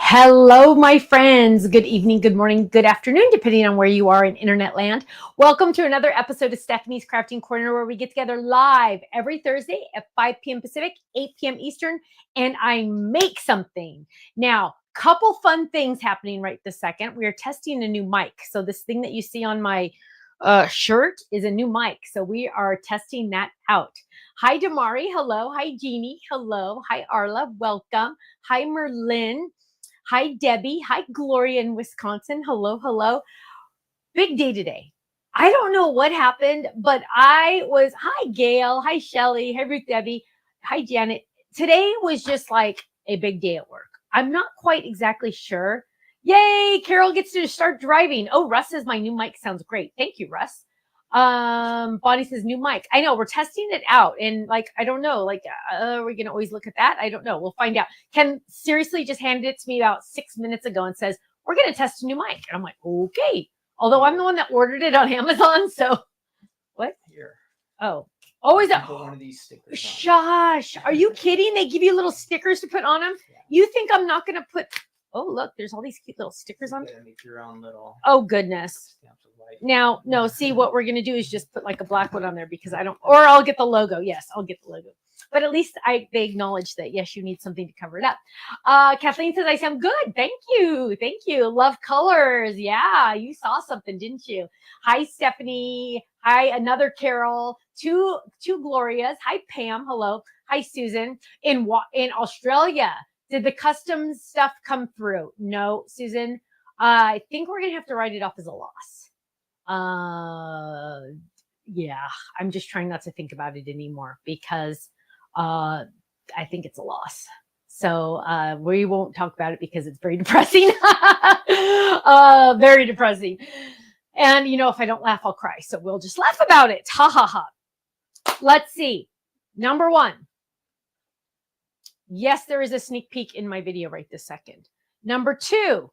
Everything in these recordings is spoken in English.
Hello, my friends. Good evening, good morning, good afternoon, depending on where you are in internet land. Welcome to another episode of Stephanie's Crafting Corner, where we get together live every Thursday at 5 p.m. Pacific, 8 p.m. Eastern, and I make something. Now, couple fun things happening right this second. We are testing a new mic. So this thing that you see on my shirt is a new mic. So we are testing that out. Hi, Damari. Hello. Hi, Jeannie. Hello. Hi, Arla. Welcome. Hi, Merlin. Hi, Debbie. Hi, Gloria in Wisconsin. Hello, hello. Big day today. I don't know what happened, but hi, Gail. Hi, Shelly. Hi, Ruth Debbie. Hi, Janet. Today was just like a big day at work. I'm not quite exactly sure. Yay, Carol gets to start driving. Oh, Russ says my new mic sounds great. Thank you, Russ. Bonnie says new mic. I know we're testing it out, and I don't know, we're gonna always look at that. I don't know. We'll find out. Ken seriously just handed it to me about 6 minutes ago and says we're gonna test a new mic, and I'm like, okay. Although I'm the one that ordered it on Amazon, so what? Here. Oh, is that? Put one of these stickers. Shush! Are you kidding? They give you little stickers to put on them. Yeah. You think I'm not gonna put? Oh, look, there's all these cute little stickers on. Make your own little. Oh goodness. Now, no, see what we're going to do is just put like a black one on there because I'll get the logo. Yes, I'll get the logo. But at least they acknowledge that, yes, you need something to cover it up. Kathleen says, I sound good. Thank you. Thank you. Love colors. Yeah, you saw something, didn't you? Hi, Stephanie. Hi, another Carol. Two Glorias. Hi, Pam. Hello. Hi, Susan. In Australia, did the customs stuff come through? No, Susan. I think we're going to have to write it off as a loss. Yeah, I'm just trying not to think about it anymore because I think it's a loss. So we won't talk about it because it's very depressing. Very depressing. And if I don't laugh, I'll cry. So we'll just laugh about it. Ha ha ha. Let's see. Number one. Yes, there is a sneak peek in my video right this second. Number two,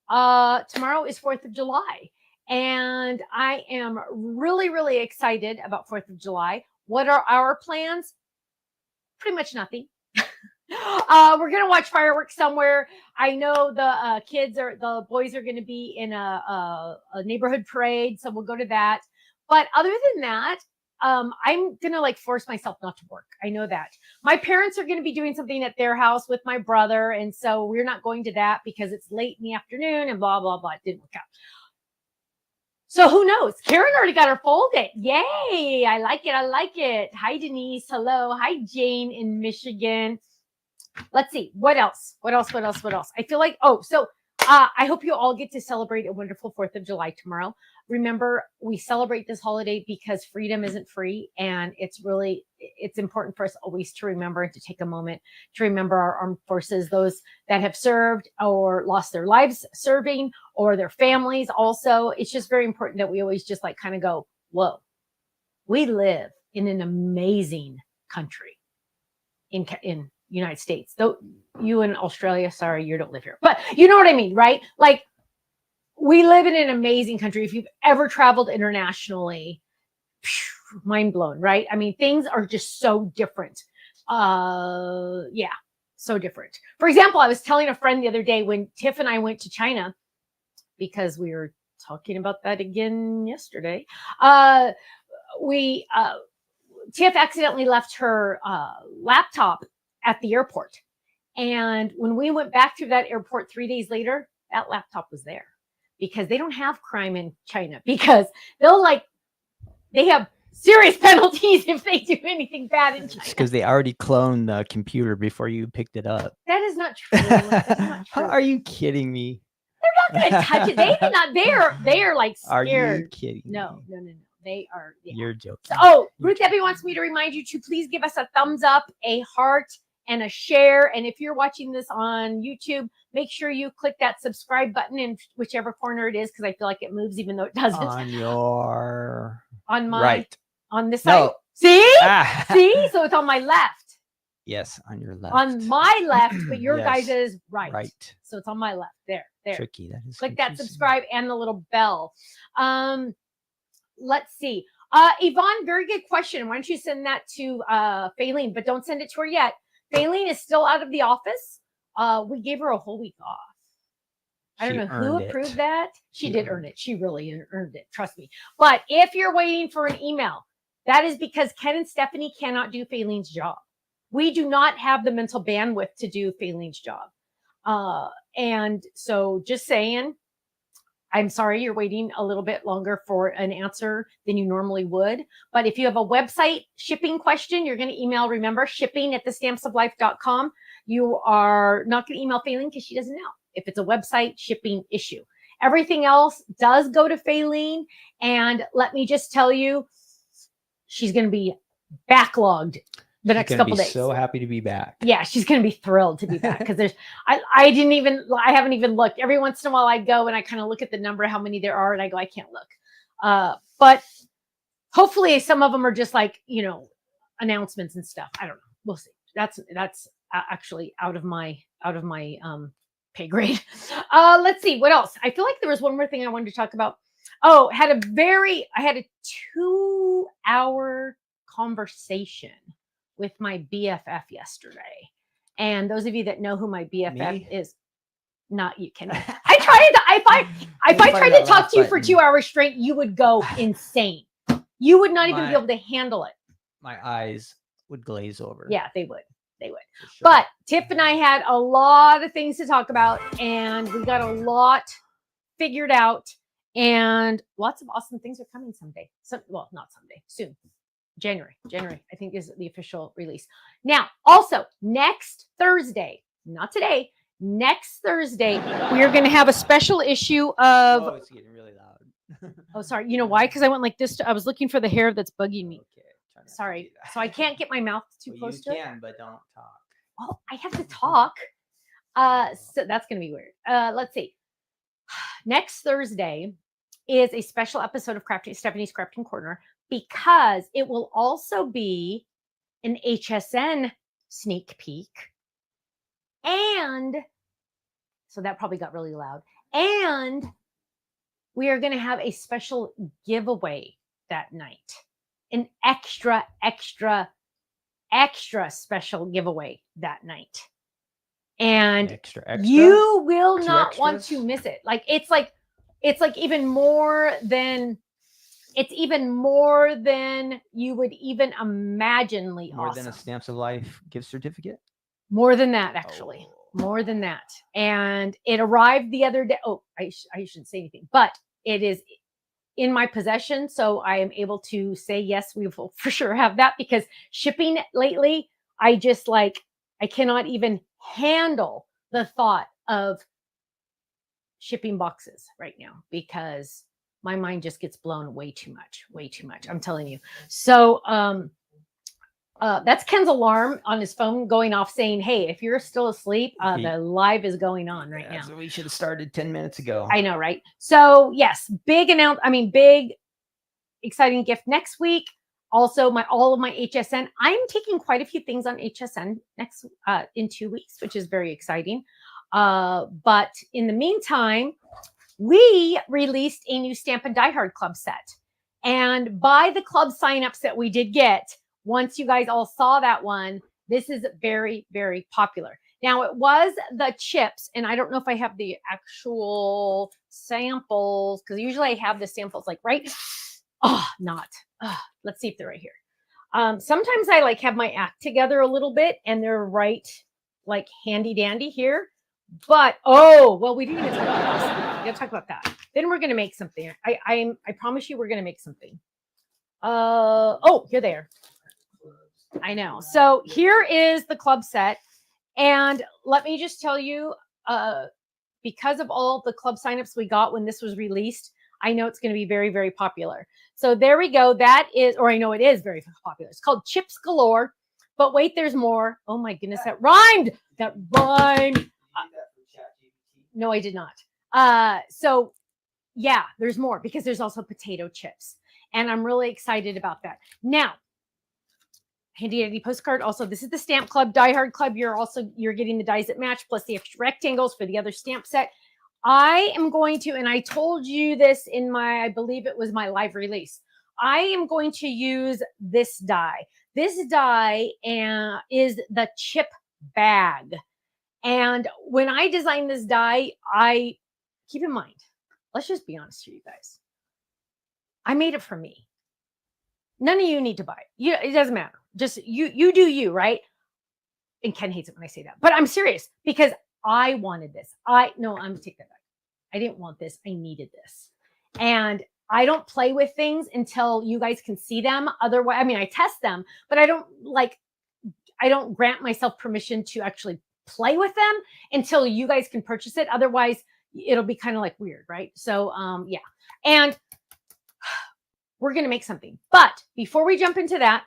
tomorrow is 4th of July. And I am really, really excited about 4th of July. What are our plans? Pretty much nothing. We're going to watch fireworks somewhere. I know the boys are going to be in a neighborhood parade. So we'll go to that. But other than that, I'm going to force myself not to work. I know that. My parents are going to be doing something at their house with my brother. And so we're not going to that because it's late in the afternoon and blah, blah, blah. It didn't work out. So who knows? Karen already got her folded. Yay. I like it. I like it. Hi, Denise. Hello. Hi, Jane in Michigan. Let's see. What else? I feel like, I hope you all get to celebrate a wonderful 4th of July tomorrow. Remember, we celebrate this holiday because freedom isn't free. And it's important for us always to remember and to take a moment to remember our armed forces, those that have served or lost their lives serving or their families also. It's just very important that we always just kind of go, whoa, we live in an amazing country in United States. Though you in Australia, sorry, you don't live here. But you know what I mean, right? We live in an amazing country. If you've ever traveled internationally, mind blown, right? I mean, things are just so different. Yeah, so different. For example, I was telling a friend the other day when Tiff and I went to China, because we were talking about that again yesterday. Tiff accidentally left her laptop at the airport. And when we went back to that airport 3 days later, that laptop was there because they don't have crime in China because they have serious penalties if they do anything bad in China. It's because they already cloned the computer before you picked it up. That is not true. That's not true. Are you kidding me? They're not going to touch it. They are scared. Are you kidding No. me? They are. Yeah. You're joking. So, Ruth Debbie wants me to remind you to please give us a thumbs up, a heart, and a share. And if you're watching this on YouTube, make sure you click that subscribe button in whichever corner it is, because I feel like it moves even though it doesn't. On this side. See? See? So it's on my left. Yes, on your left. On my left, but your Yes. guys is right. Right. So it's on my left. There. Tricky. That is Click that confusing. subscribe and the little bell. Let's see. Yvonne, very good question. Why don't you send that to Faylene, but don't send it to her yet. Faylene is still out of the office. We gave her a whole week off. I don't She know who earned it. approved that. She She did earned earn it. She really earned it. Trust me. But if you're waiting for an email, that is because Ken and Stephanie cannot do Fayleen's job. We do not have the mental bandwidth to do Fayleen's job. And so just saying, I'm sorry you're waiting a little bit longer for an answer than you normally would. But if you have a website shipping question, you're going to email, remember, shipping@thestampsoflife.com. You are not going to email Fayleen because she doesn't know if it's a website shipping issue. Everything else does go to Fayleen. And let me just tell you, she's going to be backlogged the next couple days. So happy to be back. Yeah, she's going to be thrilled to be back because I haven't even looked. Every once in a while I go and I kind of look at the number, how many there are, and I go, I can't look. But hopefully some of them are just like, announcements and stuff. I don't know. We'll see. That's actually out of my pay grade. Let's see what else. I feel like there was one more thing I wanted to talk about. Oh, I had a 2-hour conversation with my BFF yesterday. And those of you that know who my BFF is, not you, Ken. If I tried to talk to you for 2 hours straight, you would go insane. You would not even be able to handle it. My eyes would glaze over. Yeah, they would. They would. For sure. But Tiff and I had a lot of things to talk about, and we got a lot figured out, and lots of awesome things are coming someday. Well, not someday, soon. January, I think is the official release. Now, also next Thursday, not today, next Thursday, we are going to have a special issue of. Oh, it's getting really loud. Oh, sorry. You know why? Because I went like this. I was looking for the hair that's bugging me. Okay. Sorry. So I can't get my mouth too close to it. You can, but don't talk. Oh, I have to talk. So that's going to be weird. Let's see. Next Thursday is a special episode of Stephanie's Crafting Corner, because it will also be an HSN sneak peek. And so that probably got really loud. And we are going to have a special giveaway that night. An extra special giveaway that night. And extra? You will Two not extras? want to miss it. It's like even more than you would even imaginely More awesome. than a Stamps of Life gift certificate? More than that, actually. Oh. More than that. And it arrived the other day. Oh, I shouldn't say anything, but it is in my possession. So I am able to say, yes, we will for sure have that, because shipping lately, I cannot even handle the thought of shipping boxes right now, because my mind just gets blown way too much. I'm telling you. So, that's Ken's alarm on his phone going off saying, hey, if you're still asleep, the live is going on right now. So we should have started 10 minutes ago. I know, right? So yes, big exciting gift next week. Also, all of my HSN. I'm taking quite a few things on HSN next in 2 weeks, which is very exciting. But in the meantime, we released a new Stamp and Die Hard Club set. And by the club signups that we did get, once you guys all saw that one, this is very, very popular. Now, it was the chips, and I don't know if I have the actual samples, because usually I have the samples right. Let's see if they're right here. Sometimes I have my act together a little bit, and they're right handy dandy here. But we didn't even talk about this. We gotta talk about that. Then we're gonna make something. I promise you, we're gonna make something. Here they are. I know. So here is the club set, and let me just tell you, because of all the club signups we got when this was released, I know it's going to be very, very popular. So there we go. That is, or I know it is very popular. It's called Chips Galore. But wait, there's more. Oh my goodness, that rhymed. That rhymed. No, I did not. So yeah, there's more, because there's also potato chips, and I'm really excited about that. Now, handy dandy postcard. Also, this is the Stamp Club Die Hard Club. You're getting the dies that match plus the extra rectangles for the other stamp set. I am going to, and I told you this in I believe it was my live release. I am going to use this die. This die is the chip bag. And when I designed this die, I keep in mind, let's just be honest here, you guys. I made it for me. None of you need to buy it. It doesn't matter. Just you do you, right? And Ken hates it when I say that, but I'm serious because I wanted this. I'm gonna take that back. I didn't want this. I needed this. And I don't play with things until you guys can see them. Otherwise, I mean, I test them, but I don't grant myself permission to actually play with them until you guys can purchase it. Otherwise, it'll be kind of like weird, right? So, yeah. And we're going to make something. But before we jump into that,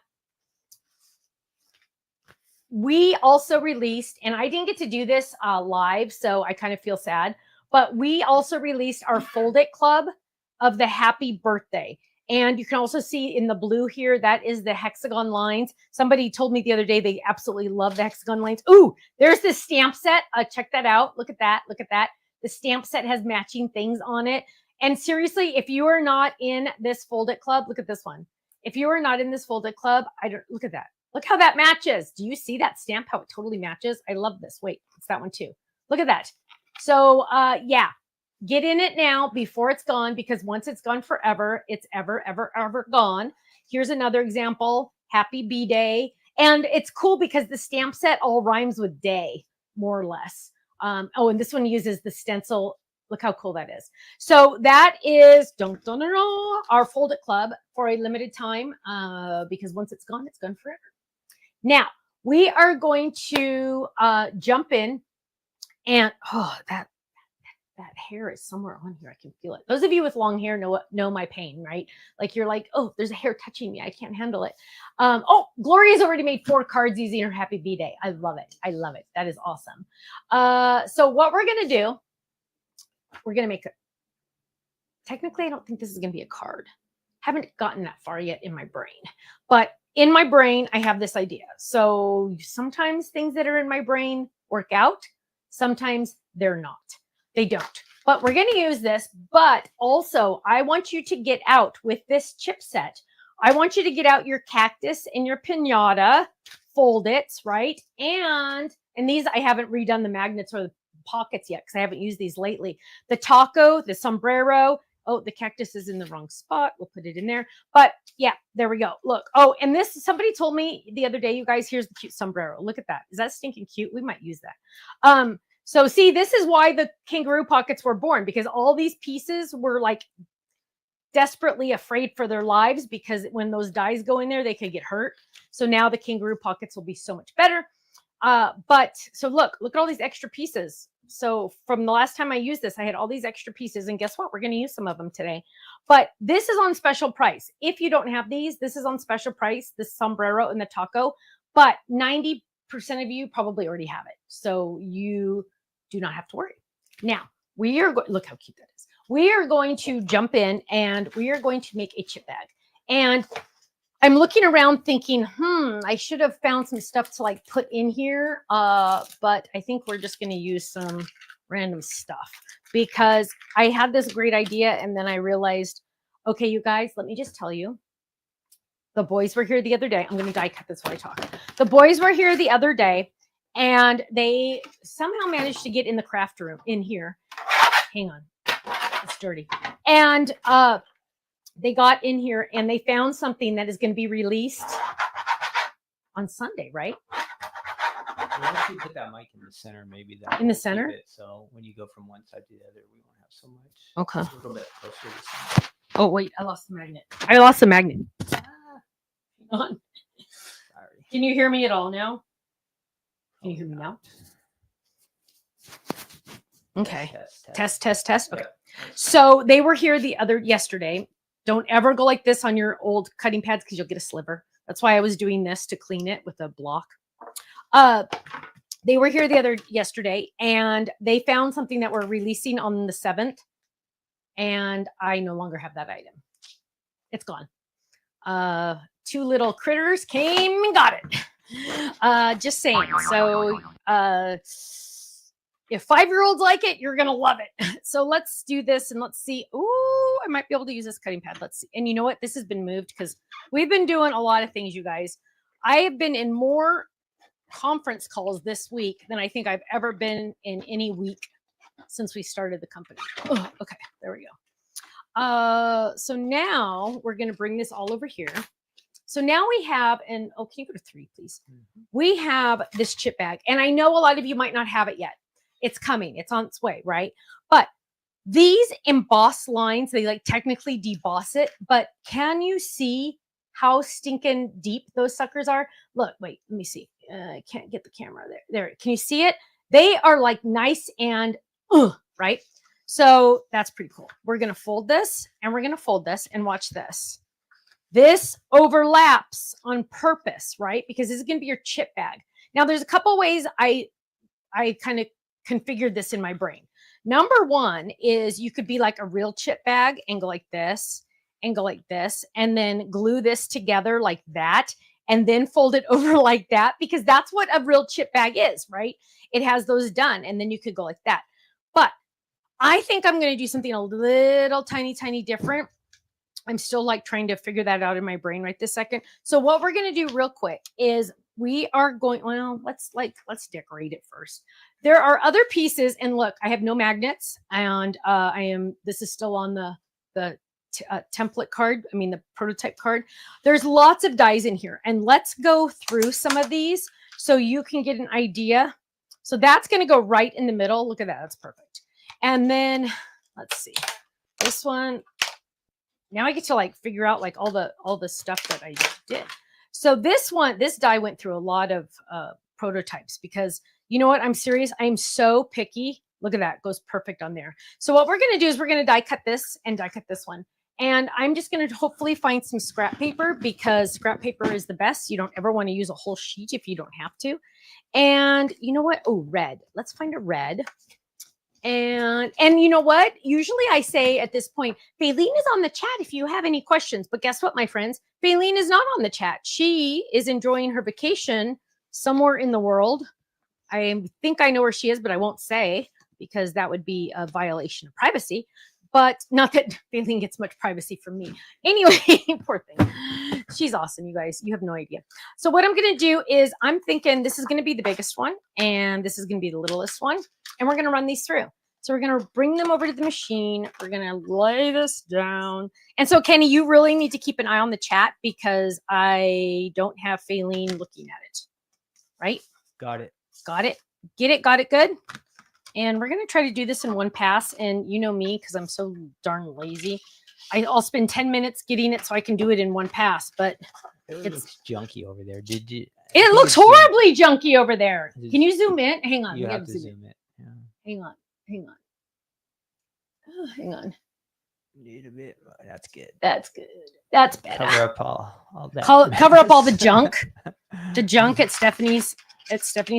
we also released, and I didn't get to do this live, so I kind of feel sad, but we also released our Fold It Club of the Happy Birthday. And you can also see in the blue here, that is the hexagon lines. Somebody told me the other day they absolutely love the hexagon lines. Ooh, there's this stamp set. Check that out. Look at that. Look at that. The stamp set has matching things on it. And seriously, if you are not in this Fold It Club, look at this one. If you are not in this Fold It Club, look at that. Look how that matches. Do you see that stamp, how it totally matches? I love this. Wait, it's that one too. Look at that. So, yeah. Get in it now before it's gone, because once it's gone forever, it's ever, ever, ever gone. Here's another example. Happy B-Day. And it's cool because the stamp set all rhymes with day, more or less. And this one uses the stencil. Look how cool that is. So that is our Fold It Club for a limited time, because once it's gone forever. Now, we are going to jump in and, that hair is somewhere on here. I can feel it. Those of you with long hair know my pain, right? Like you're like, oh, there's a hair touching me. I can't handle it. Gloria's already made 4 cards using her Happy B-Day. I love it. I love it. That is awesome. So what we're going to do, we're going to make it. Technically, I don't think this is going to be a card. Haven't gotten that far yet in my brain. But in my brain, I have this idea. So sometimes things that are in my brain work out. Sometimes they're not. They don't, but we're going to use this. But also, I want you to get out with this chip set. I want you to get out your cactus and your piñata, fold it, right? And these, I haven't redone the magnets or the pockets yet because I haven't used these lately. The taco, the sombrero. Oh, the cactus is in the wrong spot. We'll put it in there. But yeah, there we go. Look. Oh, and this, somebody told me the other day, you guys, here's the cute sombrero. Look at that. Is that stinking cute? We might use that. So see, this is why the kangaroo pockets were born, because all these pieces were like desperately afraid for their lives, because when those dies go in there, they could get hurt. So now the kangaroo pockets will be so much better. So look at all these extra pieces. So from the last time I used this, I had all these extra pieces, and guess what? We're going to use some of them today, but this is on special price. If you don't have these, this is on special price, the sombrero and the taco, but 90% of you probably already have it. So you do not have to worry. Now we are look how cute that is. We are going to jump in and we are going to make a chip bag. And I'm looking around thinking, I should have found some stuff to like put in here. But I think we're just going to use some random stuff because I had this great idea. And then I realized, okay, you guys, let me just tell you, the boys were here the other day. I'm going to die cut this while I talk. The boys were here the other day. And they somehow managed to get in the craft room in here. Hang on. It's dirty. And they got in here and they found something that is going to be released on Sunday, right? Once you put that mic in the center, maybe that in the center. So when you go from one side to the other, we won't have so much. Okay. A little bit closer to the center. Oh wait, I lost the magnet. I lost the magnet. Hang on. Sorry. Can you hear me at all now? Can you hear me now? Okay. Test. Okay. So they were here yesterday. Don't ever go like this on your old cutting pads because you'll get a sliver. That's why I was doing this to clean it with a block. They were here yesterday and they found something that we're releasing on the 7th. And I no longer have that item. It's gone. 2 little critters came and got it. Just saying. So if 5-year-olds like it, you're gonna love it. So let's do this and let's see. Ooh, I might be able to use this cutting pad. Let's see. And you know what? This has been moved because we've been doing a lot of things, you guys. I have been in more conference calls this week than I think I've ever been in any week since we started the company. Oh, okay, there we go. So now we're going to bring this all over here. So now we have, and oh, can you go to 3, please? We have this chip bag, and I know a lot of you might not have it yet. It's coming. It's on its way, right? But these emboss lines, they like technically deboss it, but can you see how stinking deep those suckers are? Look, wait, let me see. I can't get the camera there. There, can you see it? They are like nice and right? So that's pretty cool. We're going to fold this and we're going to fold this and watch this. This overlaps on purpose, right? Because this is going to be your chip bag. Now, there's a couple ways I kind of configured this in my brain. Number one is you could be like a real chip bag and go like this and go like this and then glue this together like that and then fold it over like that, because that's what a real chip bag is, right? It has those done, and then you could go like that. But I think I'm going to do something a little tiny different. I'm still like trying to figure that out in my brain right this second. So what we're going to do real quick is we are going, well, let's decorate it first. There are other pieces, and look, I have no magnets, and this is still on the template card. I mean, the prototype card. There's lots of dies in here, and let's go through some of these so you can get an idea. So that's going to go right in the middle. Look at that. That's perfect. And then let's see this one. Now I get to like figure out like all the stuff that I did. So this die went through a lot of prototypes, because you know what? I'm serious. I'm so picky. Look at that. It goes perfect on there. So what we're going to do is we're going to die cut this and die cut this one. And I'm just going to hopefully find some scrap paper, because scrap paper is the best. You don't ever want to use a whole sheet if you don't have to. And you know what? Oh, red. Let's find a red. And you know what? Usually I say at this point, Faylene is on the chat if you have any questions. But guess what, my friends? Faylene is not on the chat. She is enjoying her vacation somewhere in the world. I think I know where she is, but I won't say, because that would be a violation of privacy. But not that Faylene gets much privacy from me. Anyway, poor thing. She's awesome, you guys. You have no idea. So what I'm going to do is I'm thinking this is going to be the biggest one, and this is going to be the littlest one. And we're going to run these through. So we're going to bring them over to the machine. We're going to lay this down. And so, Kenny, you really need to keep an eye on the chat, because I don't have Faylene looking at it. Right? Got it. Got it. Get it? Got it good? And we're going to try to do this in one pass. And you know me, because I'm so darn lazy. I'll spend 10 minutes getting it so I can do it in one pass. But It looks junky over there. Did you? It looks horribly junky over there. Can you zoom in? Hang on. You have to zoom it. Yeah. Hang on. Oh, hang on. Need a bit. That's good. That's good. That's better. Cover up all that. Cover up all the junk. The junk at Stephanie's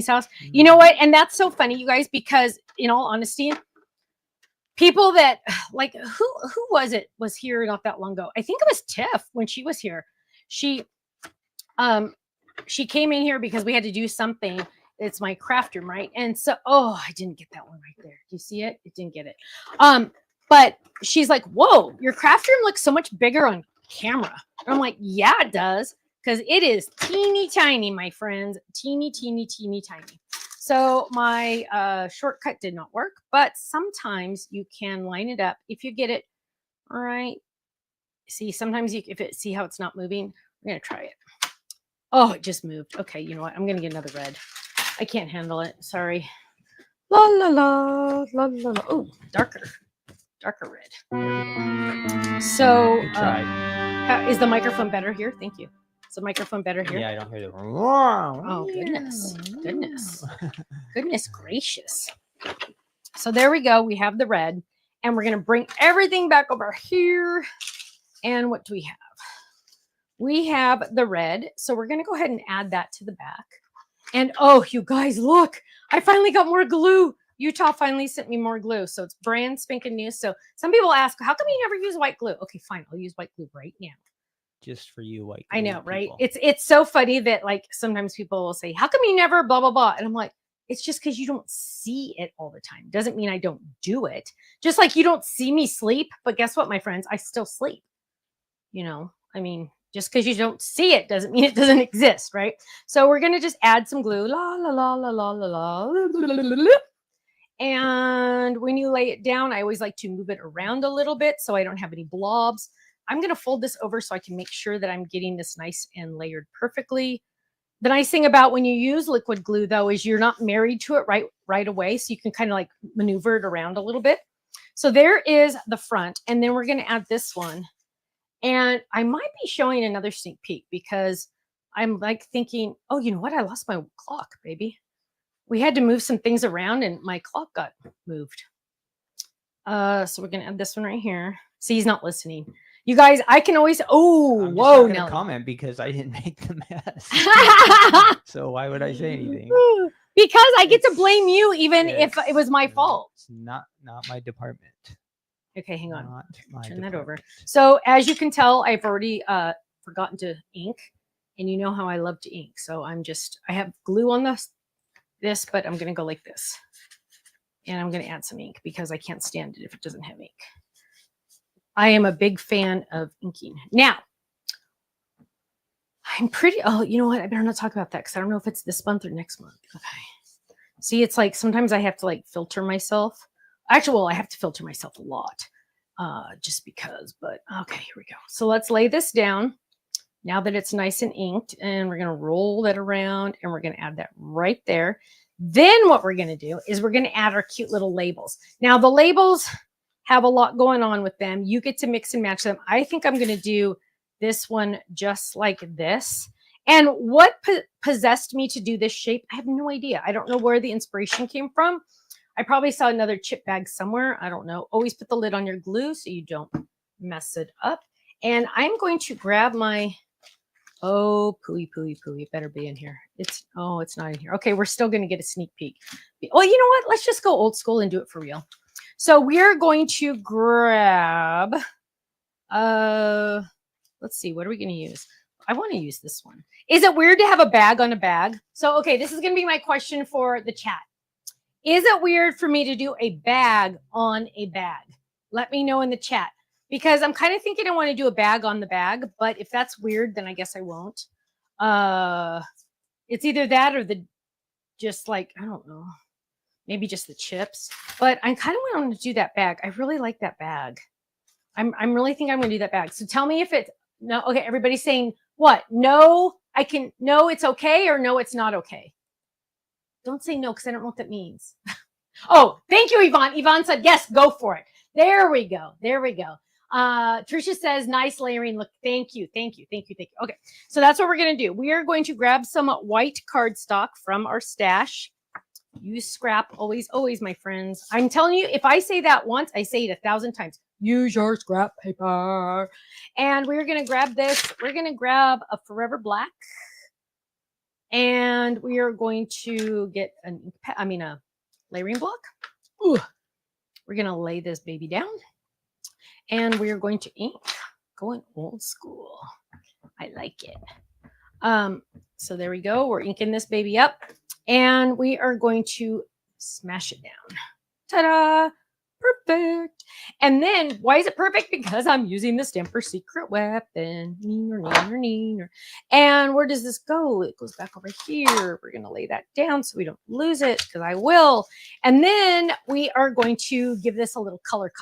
house. You know what? And that's so funny, you guys, because in all honesty, people that like who was here not that long ago. I think it was Tiff when she was here. She came in here because we had to do something. It's my craft room, right? And so, oh, I didn't get that one right there. Do you see it? It didn't get it. But she's like, whoa, your craft room looks so much bigger on camera. And I'm like, yeah, it does. Because it is teeny tiny, my friends. Teeny tiny. So my shortcut did not work, but sometimes you can line it up if you get it right. See, sometimes see how it's not moving. We're going to try it. Oh, it just moved. Okay, you know what? I'm going to get another red. I can't handle it. Sorry. La la la la la la. Oh, darker red. So, is the microphone better here? Thank you. Is the microphone better here? Yeah, I don't hear the. Oh goodness gracious. So there we go. We have the red, and we're gonna bring everything back over here. And what do we have? We have the red. So we're gonna go ahead and add that to the back. And oh, you guys, look! I finally got more glue. Utah finally sent me more glue, so it's brand spanking new. So some people ask, how come you never use white glue? Okay, fine, I'll use white glue right now. Just for you, white glue. I know, right? People. It's so funny that like sometimes people will say, how come you never blah blah blah? And I'm like, it's just because you don't see it all the time. Doesn't mean I don't do it. Just like you don't see me sleep, but guess what, my friends? I still sleep. You know, I mean, just because you don't see it doesn't mean it doesn't exist, right? So we're gonna just add some glue, la la la la la la la, And when you lay it down, I always like to move it around a little bit so I don't have any blobs. I'm going to fold this over so I can make sure that I'm getting this nice and layered perfectly. The nice thing about when you use liquid glue, though, is you're not married to it right away. So you can kind of like maneuver it around a little bit. So there is the front. And then we're going to add this one. And I might be showing another sneak peek because I'm like thinking, oh, you know what? I lost my clock, baby. We had to move some things around and my clock got moved. So we're going to add this one right here. See, he's not listening. You guys, I can always, I'm whoa, just not Nelly. gonna comment because I didn't make the mess. So why would I say anything? Because I get to blame you even if It's- it was my no, fault. It's not my department. Okay, hang on. Not my Turn that over. department. So as you can tell, I've already forgotten to ink, and you know how I love to ink. So I have glue on this, but I'm gonna go like this, and I'm gonna add some ink because I can't stand it if it doesn't have ink. I am a big fan of inking. Now, oh, you know what? I better not talk about that because I don't know if it's this month or next month. Okay. See, it's like sometimes I have to like filter myself. Actually, well, I have to filter myself a lot just because, but okay, here we go. So let's lay this down now that it's nice and inked, and we're going to roll that around and we're going to add that right there. Then what we're going to do is we're going to add our cute little labels. Now the labels have a lot going on with them. You get to mix and match them. I think I'm going to do this one just like this. And what possessed me to do this shape, I have no idea. I don't know where the inspiration came from. I probably saw another chip bag somewhere. I don't know. Always put the lid on your glue so you don't mess it up. And I'm going to grab my, oh, pooey. It better be in here. It's not in here. Okay, we're still going to get a sneak peek. Well, you know what? Let's just go old school and do it for real. So we're going to grab, let's see, what are we going to use? I want to use this one. Is it weird to have a bag on a bag? So, okay, this is going to be my question for the chat. Is it weird for me to do a bag on a bag? Let me know in the chat because I'm kind of thinking I want to do a bag on the bag, but if that's weird, then I guess I won't. It's either that or just like, I don't know, maybe just the chips, but I kind of want to do that bag. I really like that bag. I'm really think I'm going to do that bag. So tell me if it's no. Okay. Everybody's saying what? No, no, it's okay, or no, it's not okay. Don't say no because I don't know what that means. Oh, thank you, Yvonne. Yvonne said, yes, go for it. There we go. Tricia says, nice layering look. Thank you. Okay, so that's what we're going to do. We are going to grab some white cardstock from our stash. Use scrap, always, my friends. I'm telling you, if I say that once, I say it 1,000 times. Use your scrap paper. And we're going to grab this. We're going to grab a Forever Black. And we are going to get a layering block. Ooh. We're going to lay this baby down. And we are going to ink. Going old school. I like it. So there we go. We're inking this baby up. And we are going to smash it down. Ta-da! Perfect. And then, why is it perfect? Because I'm using the Stamper Secret Weapon. And where does this go? It goes back over here. We're going to lay that down so we don't lose it, because I will. And then we are going to give this a little color.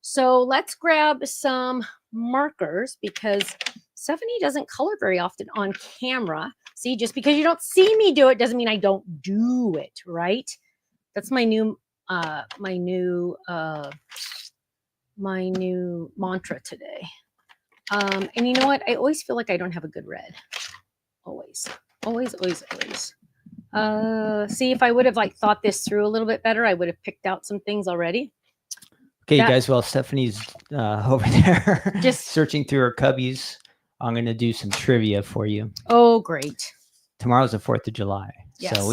So let's grab some markers, because Stephanie doesn't color very often on camera. See, just because you don't see me do it doesn't mean I don't do it, right? That's my new mantra today. And you know what? I always feel like I don't have a good red. Always. See, if I would have like thought this through a little bit better, I would have picked out some things already. Okay, guys, while Stephanie's over there just searching through her cubbies, I'm going to do some trivia for you. Oh, great. Tomorrow's the 4th of July. Yes. So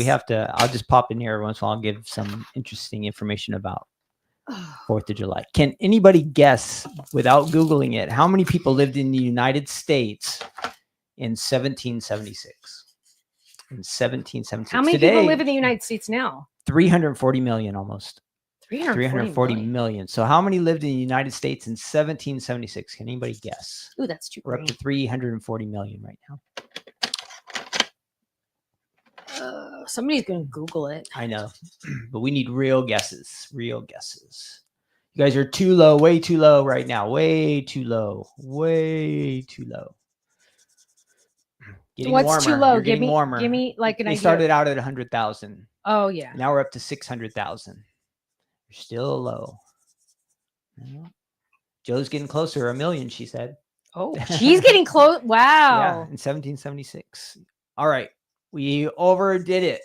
I'll just pop in here every once in a while and give some interesting information about 4th of July. Can anybody guess, without Googling it, how many people lived in the United States in 1776? In 1776. How many people live in the United States now? 340 million almost. 340 million. So how many lived in the United States in 1776? Can anybody guess? Ooh, that's too We're up to 340 million right now. somebody's gonna Google it. I know, but we need real guesses. Real guesses. You guys are too low, way too low right now. Way too low. Way too low. Getting What's warmer. too low? You're Give getting me, warmer. give me like an They idea. started out at 100,000. Oh yeah. Now we're up to 600,000. You're still low. Yeah. Joe's getting closer. 1 million, she said. Oh, she's getting close. Yeah, Wow. in 1776. All right. We overdid it.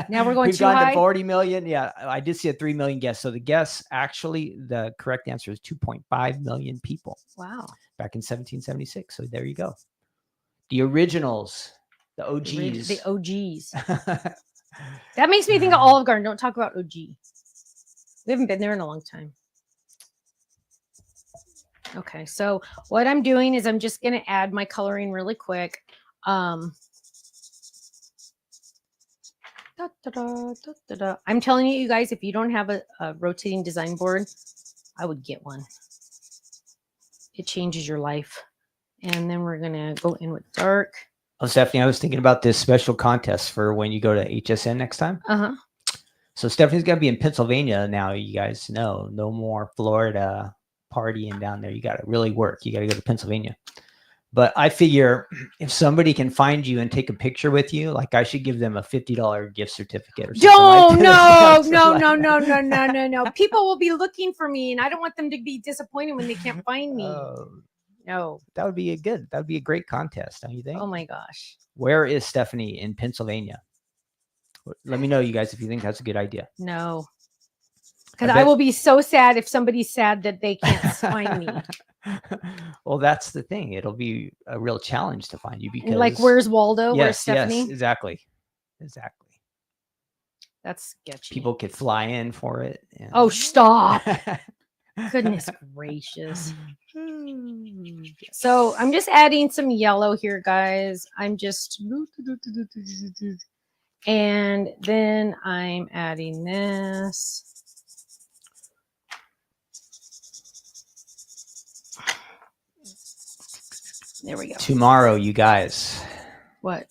Now we're going We've too gone high? to 40 million. Yeah, I did see a 3 million guess. So the guess, actually, the correct answer is 2.5 million people Wow. back in 1776. So there you go. The originals, the OGs. The OGs. That makes me think of Olive Garden. Don't talk about OG. We haven't been there in a long time. Okay, so what I'm doing is I'm just going to add my coloring really quick. I'm telling you guys, if you don't have a rotating design board, I would get one. It changes your life. And then we're going to go in with dark. Oh, Stephanie, I was thinking about this special contest for when you go to HSN next time. Uh-huh. So Stephanie's going to be in Pennsylvania now. You guys know, no more Florida partying down there. You got to really work. You got to go to Pennsylvania. But I figure if somebody can find you and take a picture with you, like I should give them a $50 gift certificate or something. No. People will be looking for me, and I don't want them to be disappointed when they can't find me. No. That would be that would be a great contest, don't you think? Oh my gosh. Where is Stephanie in Pennsylvania? Let me know, you guys, if you think that's a good idea. No. Because I will be so sad if somebody's sad that they can't find me. Well, that's the thing. It'll be a real challenge to find you because, like, where's Waldo? Where's Stephanie? Yes, exactly. That's sketchy. People could fly in for it. And... Oh, stop. Goodness gracious. So I'm just adding some yellow here, guys. I'm just, and then I'm adding this. There we go. Tomorrow, you guys. What?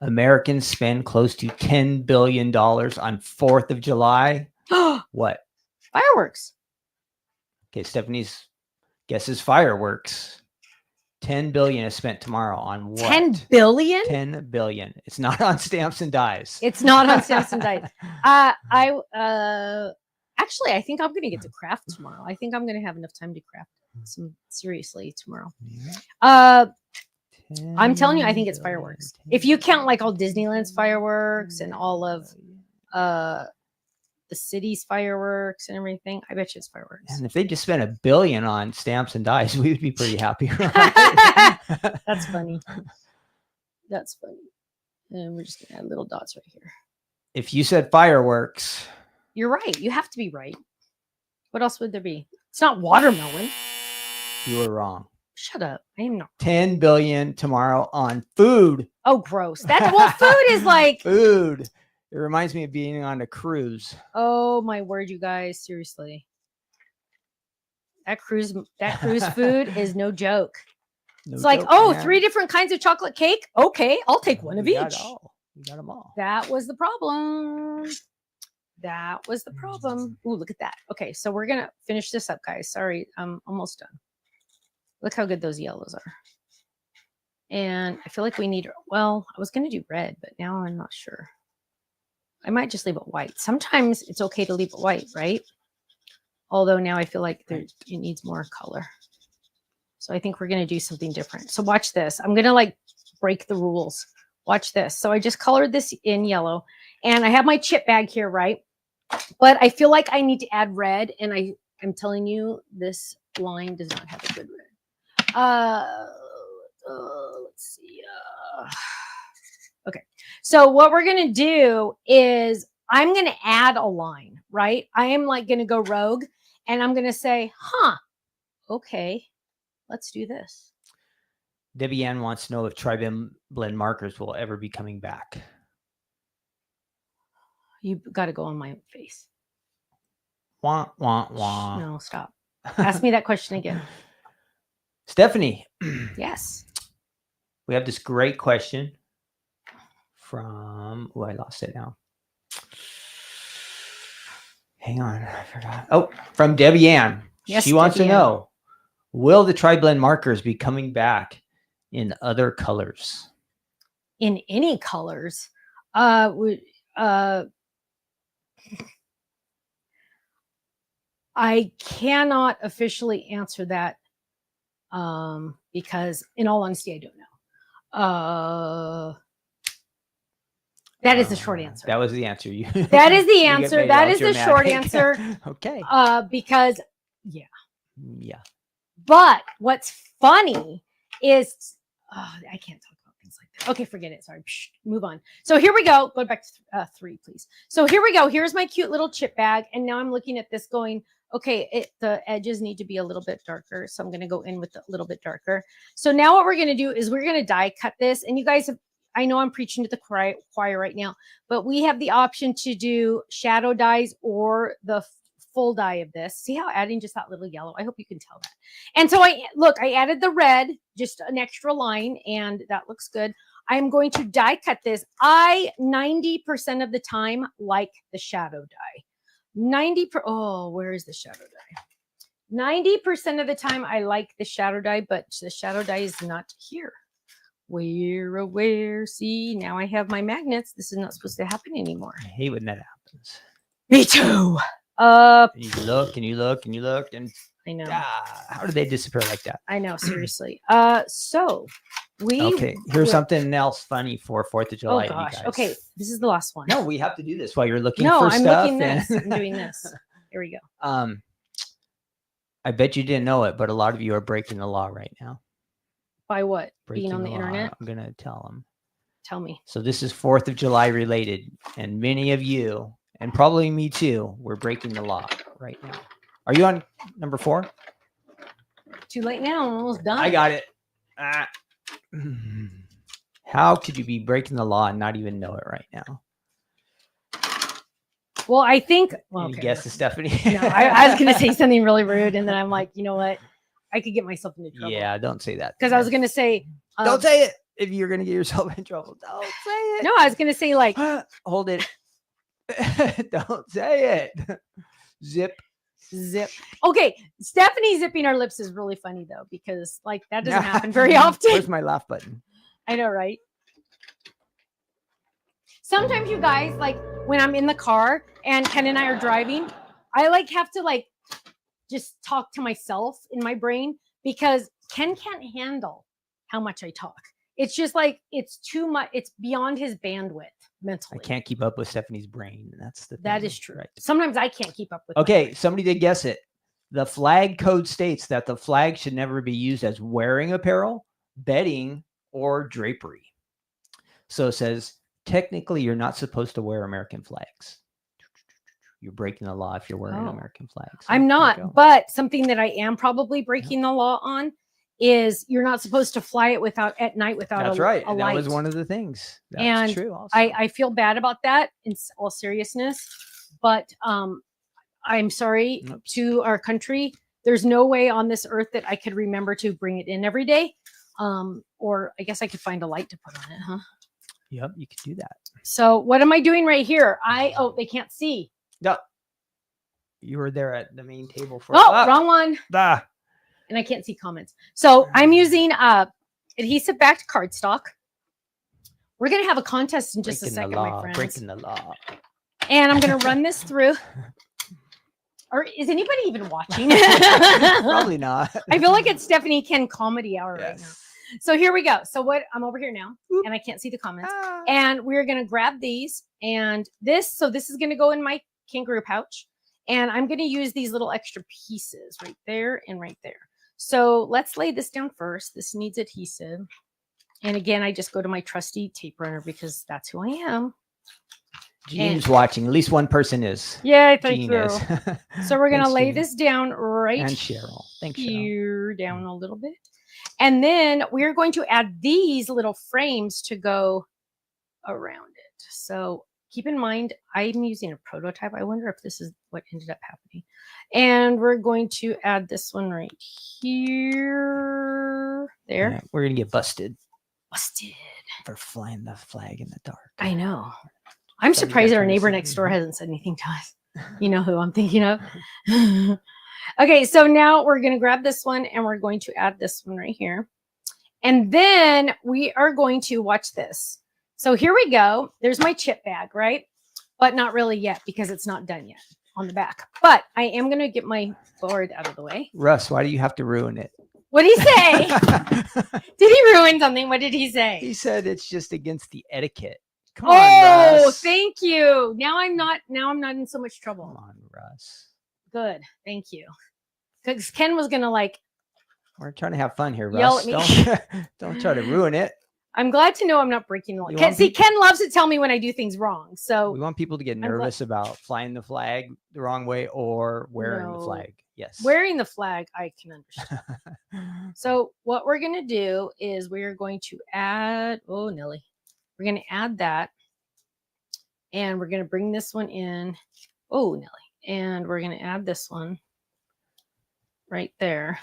Americans spend close to $10 billion on 4th of July. What? Fireworks. Okay, Stephanie's guess is fireworks. 10 billion is spent tomorrow on what? 10 billion? 10 billion. It's not on stamps and dies. It's not on stamps and dies. Actually, I think I'm going to get to craft tomorrow. I think I'm going to have enough time to craft some seriously tomorrow. I'm telling you, I think it's fireworks. If you count like all Disneyland's fireworks and all of the city's fireworks and everything, I bet you it's fireworks. And if they just spent $1 billion on stamps and dies, we would be pretty happy. Right? That's funny. That's funny. And we're just gonna add little dots right here. If you said fireworks, you're right. You have to be right. What else would there be? It's not watermelon. You were wrong. Shut up. I am not. 10 billion tomorrow on food. Oh, gross. That's well, food is like food. It reminds me of being on a cruise. Oh my word, you guys! Seriously, that cruise food is no joke. It's like, oh, man. 3 different kinds of chocolate cake. Okay, I'll take one of each. We got them all. That was the problem. That was the problem. Ooh, look at that. Okay, so we're gonna finish this up, guys. Sorry, I'm almost done. Look how good those yellows are. And I feel like we need. Well, I was gonna do red, but now I'm not sure. I might just leave it white. Sometimes it's okay to leave it white, right? Although now I feel like it needs more color. So I think we're going to do something different. So watch this. I'm going to like break the rules. Watch this. So I just colored this in yellow and I have my chip bag here, right? But I feel like I need to add red. And I'm telling you, this line does not have a good red. Let's see. Okay. So what we're going to do is I'm going to add a line, right? I am like going to go rogue and I'm going to say, okay, let's do this. Debbie Ann wants to know if tri-blend markers will ever be coming back. You got to go on my face. Wah, wah, wah. No, stop. Ask me that question again. Stephanie. Yes. We have this great question from, oh, I lost it now. Hang on, I forgot. Oh, from Debbie Ann. Yes, She wants Debbie to Ann. know, will the tri-blend markers be coming back in other colors? In any colors. I cannot officially answer that because in all honesty, I don't know. That is the short answer. That was the answer. You, That is the you get answer. made That all is the short dramatic. answer. Okay. Because yeah. Yeah. But what's funny is I can't talk about things like that. Okay, forget it. Sorry. Psh, move on. So here we go. Go back to 3, please. So here we go. Here's my cute little chip bag. And now I'm looking at this going, okay, the edges need to be a little bit darker. So I'm going to go in with a little bit darker. So now what we're going to do is we're going to die cut this. And you guys have, I know I'm preaching to the choir right now, but we have the option to do shadow dyes or the full dye of this. See how adding just that little yellow? I hope you can tell that. And so I added the red, just an extra line, and that looks good. I'm going to die cut this. 90% of the time like the shadow dye. Where is the shadow dye? 90% of the time I like the shadow dye, but the shadow dye is not here. Where? See, now I have my magnets. This is not supposed to happen anymore. I hate when that happens. Me too. And you look and you look and you look and I know. how do they disappear like that? I know, seriously. So we okay. Here's something else funny for 4th of July. Oh gosh. You guys. Okay, this is the last one. No, we have to do this while you're looking No, for I'm stuff. looking this. I'm doing this. Here we go. I bet you didn't know it, but a lot of you are breaking the law right now. By what? Breaking Being on the law. internet? I'm gonna tell them. Tell me. So this is 4th of July related, and many of you, and probably me too, we're breaking the law right now. Are you on number 4? Too late now. I'm almost done. I got it. How could you be breaking the law and not even know it right now? Well, I think. Well, Any okay. guesses, Stephanie? No, I was going to say something really rude, and then I'm like, you know what? I could get myself into trouble. Yeah, don't say that. Because I was going to say. Don't say it. If you're going to get yourself in trouble, don't say it. No, I was going to say like. Hold it. Don't say it. Zip. Okay, Stephanie zipping her lips is really funny though, because like that doesn't happen very often. Where's my laugh button? I know, right? Sometimes you guys, like when I'm in the car and Ken and I are driving, I like have to like just talk to myself in my brain because Ken can't handle how much I talk. It's just like it's too much. It's beyond his bandwidth mentally. I can't keep up with Stephanie's brain. That's the thing. That is true. Right. Sometimes I can't keep up with. Okay, somebody did guess it. The flag code states that the flag should never be used as wearing apparel, bedding, or drapery. So it says technically you're not supposed to wear American flags. You're breaking the law if you're wearing American flags. So I'm not, but something that I am probably breaking the law on is you're not supposed to fly it at night without That's a right. light. That was one of the things. That's and true. Also. I feel bad about that in all seriousness, but I'm sorry to our country. There's no way on this earth that I could remember to bring it in every day. Or I guess I could find a light to put on it, huh? Yep, you could do that. So what am I doing right here? They can't see. No. You were there at the main table for wrong one. And I can't see comments. So I'm using adhesive backed cardstock. We're going to have a contest in just a second, my friends. Breaking the law. And I'm going to run this through. Or is anybody even watching? Probably not. I feel like it's Stephanie Ken comedy hour right now. So here we go. So I'm over here now and I can't see the comments. And we're going to grab these and this. So this is going to go in my kangaroo pouch. And I'm going to use these little extra pieces right there and right there. So let's lay this down first. This needs adhesive. And again, I just go to my trusty tape runner because that's who I am. Jean's watching. At least one person is. Yeah, thank Jean you. is. So we're going to lay Jean. this down right and Cheryl. Thanks, here, down a little bit. And then we're going to add these little frames to go around it. So keep in mind, I'm using a prototype. I wonder if this is what ended up happening. And we're going to add this one right here. There. Yeah, we're going to get busted. Busted. for flying the flag in the dark. I know. I'm So you surprised gotta our turn neighbor this next in. door hasn't said anything to us. You know who I'm thinking of. Okay, so now we're going to grab this one and we're going to add this one right here. And then we are going to watch this. So here we go. There's my chip bag, right? But not really yet because it's not done yet on the back. But I am going to get my board out of the way. Russ, why do you have to ruin it? What did he say? Did he ruin something? What did he say? He said it's just against the etiquette. Come Oh, on, Russ. thank you. Now I'm not in so much trouble. Come on, Russ. Good. Thank you. Because Ken was going to like, We're trying to have fun here, Yell Russ. at me. Don't try to ruin it. I'm glad to know I'm not breaking the law. You Ken, want see, Ken loves to tell me when I do things wrong. We So want people to get glad- nervous about flying the flag the wrong way or wearing the No. flag. Yes. wearing the flag, I can understand. So what we're going to do is we're going to add, oh, Nelly, we're going to add that. And we're going to bring this one in. Oh, Nelly. And we're going to add this one right there.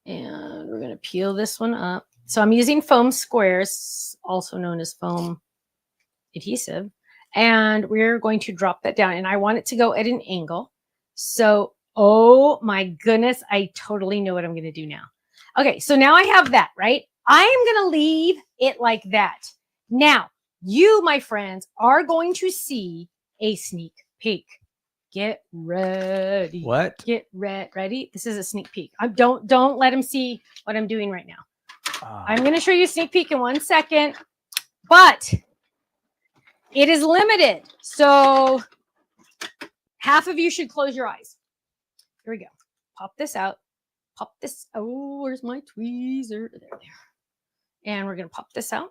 And we're going to peel this one up. So I'm using foam squares, also known as foam adhesive. And we're going to drop that down. And I want it to go at an angle. So, oh my goodness, I totally know what I'm going to do now. Okay, so now I have that, right? I am going to leave it like that. Now, you, my friends, are going to see a sneak peek. Get ready. What? Get ready. This is a sneak peek. Don't let him see what I'm doing right now. I'm going to show you a sneak peek in 1 second, but it is limited. So half of you should close your eyes. Here we go. Pop this out. Pop this. Oh, where's my tweezer? There. And we're going to pop this out.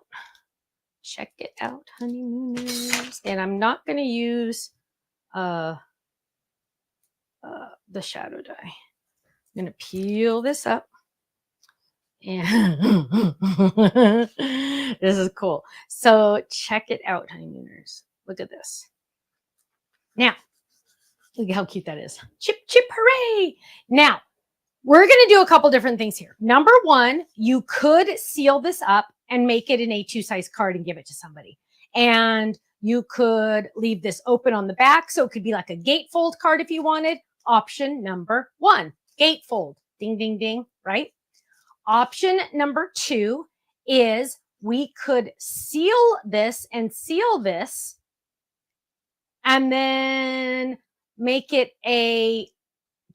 Check it out, honeymooners. And I'm not going to use the shadow die. I'm going to peel this up. And this is cool. So check it out, honeymooners. Look at this. Now, look at how cute that is. Chip, chip, hooray. Now, we're going to do a couple different things here. Number one, you could seal this up and make it an A2 size card and give it to somebody. And you could leave this open on the back. So it could be like a gatefold card if you wanted. Option number one, gatefold. Ding, ding, ding, right? Option number two is we could seal this and then make it a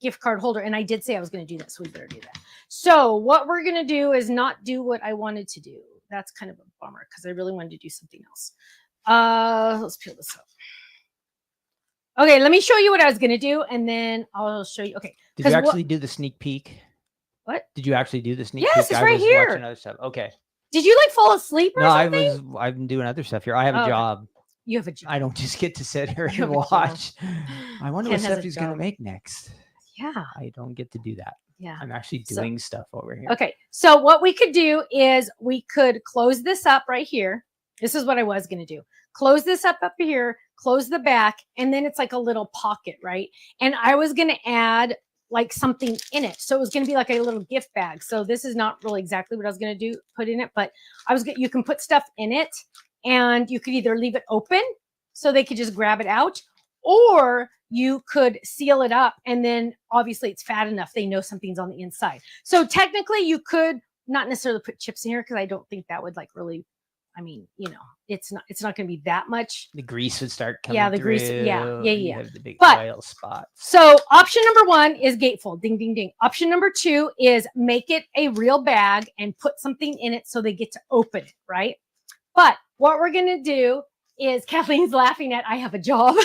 gift card holder. And I did say I was going to do that, so we better do that. So what we're going to do is not do what I wanted to do. That's kind of a bummer because I really wanted to do something else. Let's peel this up. Okay, let me show you what I was going to do, and then I'll show you. Okay. Did you actually do the sneak peek? What? Did you actually do the sneak Yes, peek? it's right was here. watching other stuff. Okay. Did you like fall asleep or No, something? I've been doing other stuff here. I have a Okay. job. You have a job. I don't just get to sit here You and have a job. watch. I wonder Ken what has stuff a he's going to job. make next. Yeah. I don't get to do that. Yeah. I'm actually So- doing stuff over here. Okay. So what we could do is we could close this up right here. This is what I was going to do. Close this up here, close the back, and then it's like a little pocket, right? And I was going to add like something in it. So it was going to be like a little gift bag. So this is not really exactly what I was going to put in it, but you can put stuff in it and you could either leave it open so they could just grab it out, or you could seal it up and then obviously it's fat enough. They know something's on the inside. So technically you could not necessarily put chips in here because I don't think that would like really, I mean, it's not going to be that much. The grease would start coming Yeah, the grease. through, Yeah. and you have the big But- oil spots. So option number one is gatefold. Ding, ding, ding. Option number two is make it a real bag and put something in it so they get to open it, right? But what we're going to do is, Kathleen's laughing at, I have a job.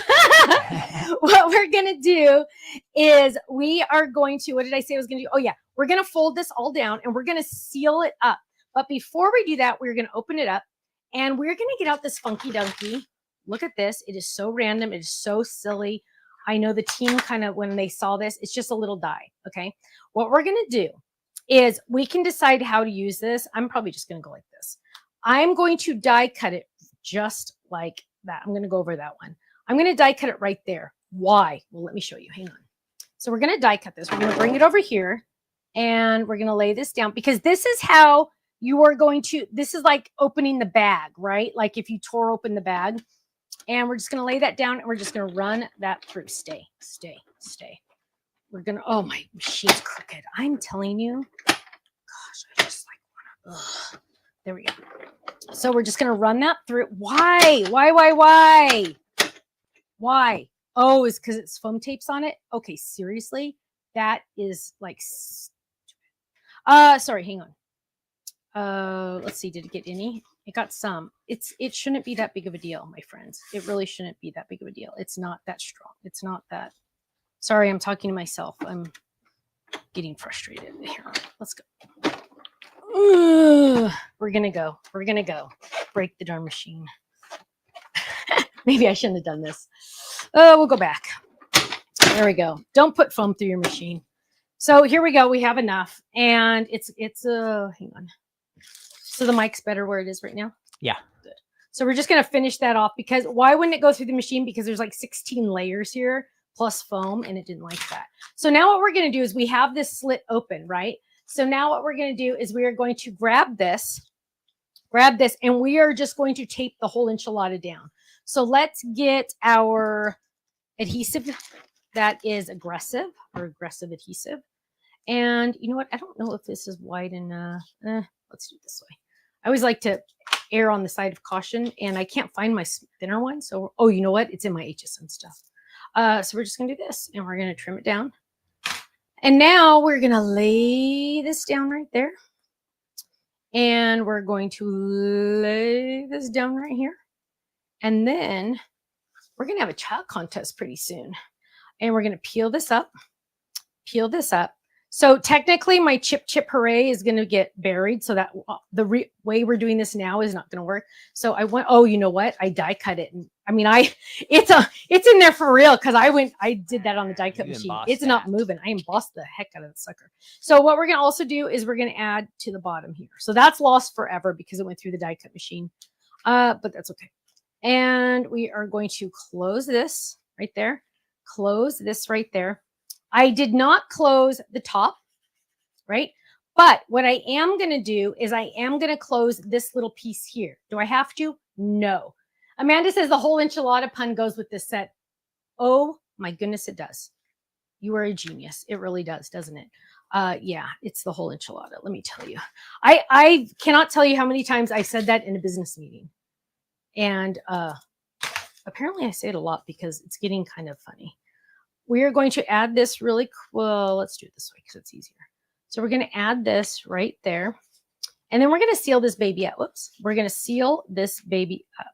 What we're going to do is we are going to, what did I say I was going to do? Oh yeah, we're going to fold this all down and we're going to seal it up. But before we do that, we're going to open it up and we're going to get out this funky donkey. Look at this. It is so random. It is so silly. I know the team kind of, when they saw this, it's just a little die. Okay. What we're going to do is we can decide how to use this. I'm probably just going to go like this. I'm going to die cut it just like that. I'm going to go over that one. I'm going to die cut it right there. Why? Well, let me show you. Hang on. So we're going to die cut this. We're going to bring it over here and we're going to lay this down because this is how you are going to, this is like opening the bag, right? Like if you tore open the bag, and we're just going to lay that down and we're just going to run that through. Stay. We're going to, oh, my machine's crooked. I'm telling you, gosh, I just like want to, there we go. So we're just going to run that through. Why? Oh, it's because it's foam tapes on it. Okay, seriously, that is like sorry, hang on. Let's see, did it get any? It got some. It shouldn't be that big of a deal, my friends. It really shouldn't be that big of a deal. It's not that strong. It's not that. Sorry, I'm talking to myself. I'm getting frustrated here. Let's go. We're gonna go. Break the darn machine. Maybe I shouldn't have done this. We'll go back. There we go. Don't put foam through your machine. So here we go. We have enough, and it's hang on. So the mic's better where it is right now. Yeah. Good. So we're just gonna finish that off because why wouldn't it go through the machine? Because there's like 16 layers here plus foam, and it didn't like that. So now what we're gonna do is we have this slit open, right? So now what we're gonna do is we are going to grab this, and we are just going to tape the whole enchilada down. So let's get our adhesive that is aggressive adhesive. And you know what? I don't know if this is wide enough. Let's do it this way. I always like to err on the side of caution, and I can't find my thinner one. So, oh, you know what? It's in my HSN stuff. So we're just going to do this, and we're going to trim it down. And now we're going to lay this down right there. And we're going to lay this down right here. And then we're going to have a child contest pretty soon. And we're going to peel this up. So technically my chip hooray is going to get buried. So that the way we're doing this now is not going to work. So I went, oh, you know what? I die cut it. And I mean, it's in there for real. Cause I did that on the die cut machine. It's not moving. I embossed the heck out of the sucker. So what we're going to also do is we're going to add to the bottom here. So that's lost forever because it went through the die cut machine. But that's okay. And we are going to close this right there. Close this right there. I did not close the top, right? But what I am going to do is I am going to close this little piece here. Do I have to? No. Amanda says the whole enchilada pun goes with this set. Oh my goodness, it does. You are a genius. It really does, doesn't it? Yeah, it's the whole enchilada. Let me tell you. I cannot tell you how many times I said that in a business meeting. And apparently I say it a lot because it's getting kind of funny. We are going to add this really well. Let's do it this way because it's easier. So we're going to add this right there. And then we're going to seal this baby up. Whoops. We're going to seal this baby up.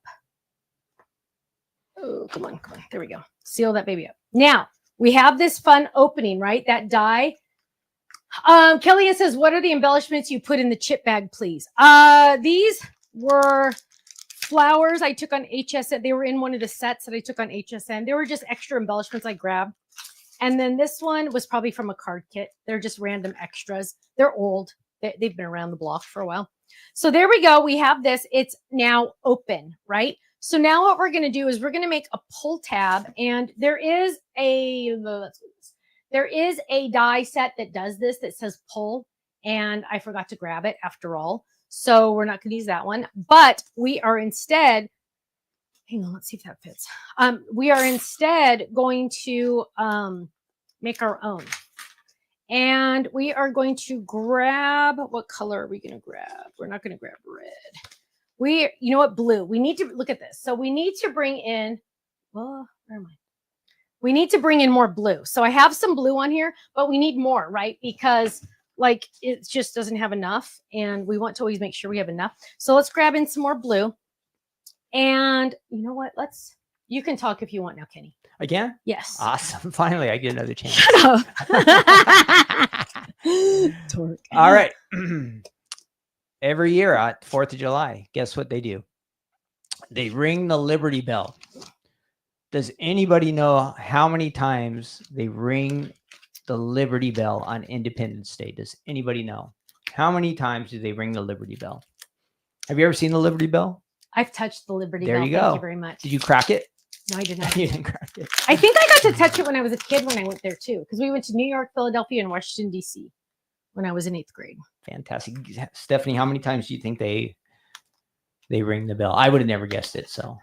Oh, come on. There we go. Seal that baby up. Now, we have this fun opening, right? That die. Kellyanne says, what are the embellishments you put in the chip bag, please? These were flowers I took on HSN. They were in one of the sets that I took on HSN. They were just extra embellishments I grabbed. And then this one was probably from a card kit. They're just random extras. They're old. They've been around the block for a while. So there we go. We have this. It's now open, right? So now what we're going to do is we're going to make a pull tab. And there is a die set that does this that says pull. And I forgot to grab it after all. So we're not going to use that one. But we are instead, hang on, let's see if that fits. We are instead going to make our own. And we are going to grab, what color are we going to grab? We're not going to grab red. You know what, blue. We need to look at this. So we need to bring in, well, where am I? We need to bring in more blue. So I have some blue on here, but we need more, right? Because like it just doesn't have enough. And we want to always make sure we have enough. So let's grab in some more blue. And you know what? You can talk if you want now, Kenny. Again? Yes. Awesome. Finally, I get another chance. Shut up. Torque. All right. Every year at 4th of July, guess what they do? They ring the Liberty Bell. Does anybody know how many times they ring the Liberty Bell on Independence Day? Does anybody know? How many times do they ring the Liberty Bell? Have you ever seen the Liberty Bell? I've touched the Liberty Bell. There you go. Thank you very much. Did you crack it? No, I did not. You didn't crack it. I think I got to touch it when I was a kid when I went there too, because we went to New York, Philadelphia, and Washington, D.C. when I was in 8th grade. Fantastic. Stephanie, how many times do you think they ring the bell? I would have never guessed it, so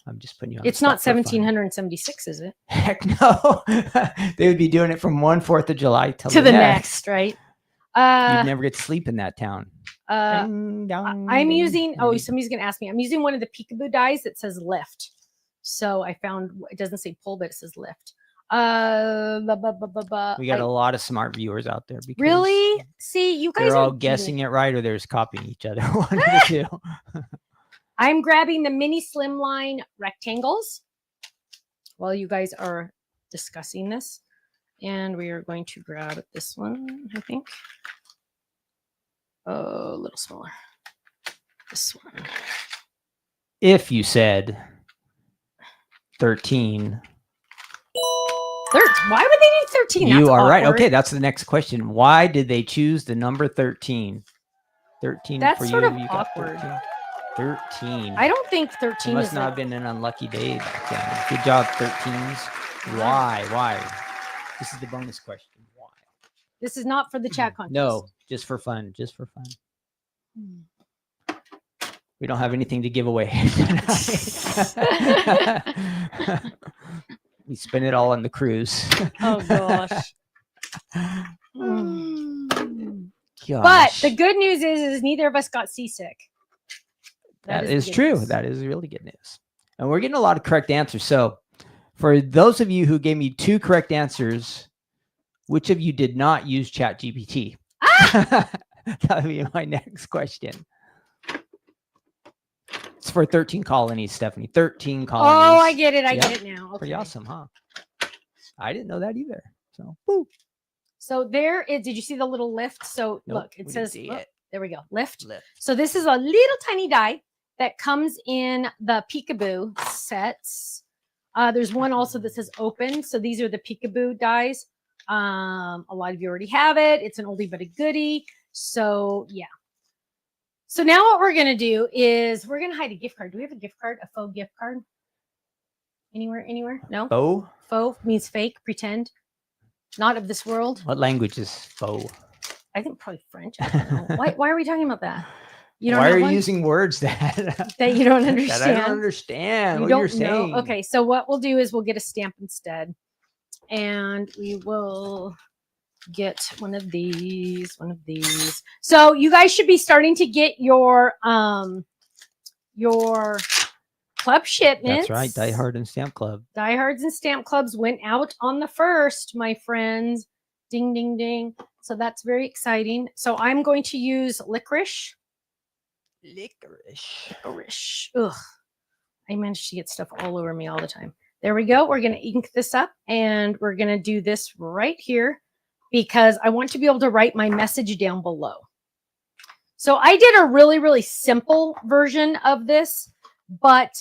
I'm just putting you on. It's the not spot for fun. 1776, is it? Heck no. They would be doing it from one 4th of July till To the next, right? You'd never get to sleep in that town. I'm using, somebody's going to ask me. I'm using one of the peekaboo dies that says lift. So I found, it doesn't say pull, but it says lift. We got a lot of smart viewers out there. Because really? See, you guys they're are all guessing it right, or they're just copying each other. One of the two. I'm grabbing the mini slimline rectangles while you guys are discussing this. And we are going to grab this one, I think. Oh, a little smaller. This one. If you said 13. Why would they do 13? You That's are right. awkward. Okay, that's the next question. Why did they choose the number 13? 13 That's for sort you. of You got awkward. 13. I don't think It 13 must is not have been an unlucky day back then. Good job, 13s. Why? This is the bonus question. Why? This is not for the chat contest. No, just for fun. Just for fun. We don't have anything to give away tonight. We spend it all on the cruise. Oh gosh. Gosh. But the good news is neither of us got seasick. That the is good true. news. That is really good news. And we're getting a lot of correct answers. So for those of you who gave me 2 correct answers, which of you did not use ChatGPT? That would be my next question. It's for 13 colonies, Stephanie. 13 colonies. Oh, I get it. I Yep. get it now. Okay. Pretty awesome, huh? I didn't know that either. So, woo. So there is, did you see the little lift? So Nope, look, we it didn't says, see look, it. there we go, lift. Lift. So this is a little tiny die that comes in the peekaboo sets. There's one also that says open. So these are the peekaboo dies. A lot of you already have it. It's an oldie but a goodie. So yeah. So now what we're going to do is we're going to hide a gift card. Do we have a gift card? A faux gift card? Anywhere? No? Faux? Faux means fake, pretend. Not of this world. What language is faux? I think probably French. I don't know. Why are we talking about that? You Why have are you one? using words that That you don't that understand? I don't understand You what don't you're know. saying? Okay, so what we'll do is we'll get a stamp instead. And we will get one of these. So you guys should be starting to get your club shipments. That's right. Die Hard and Stamp Club. Diehards and Stamp Clubs went out on the 1st, my friends. Ding, ding, ding. So that's very exciting. So I'm going to use licorice. Licorice. Ugh. I managed to get stuff all over me all the time. There we go. We're going to ink this up and we're going to do this right here because I want to be able to write my message down below. So I did a really, really simple version of this, but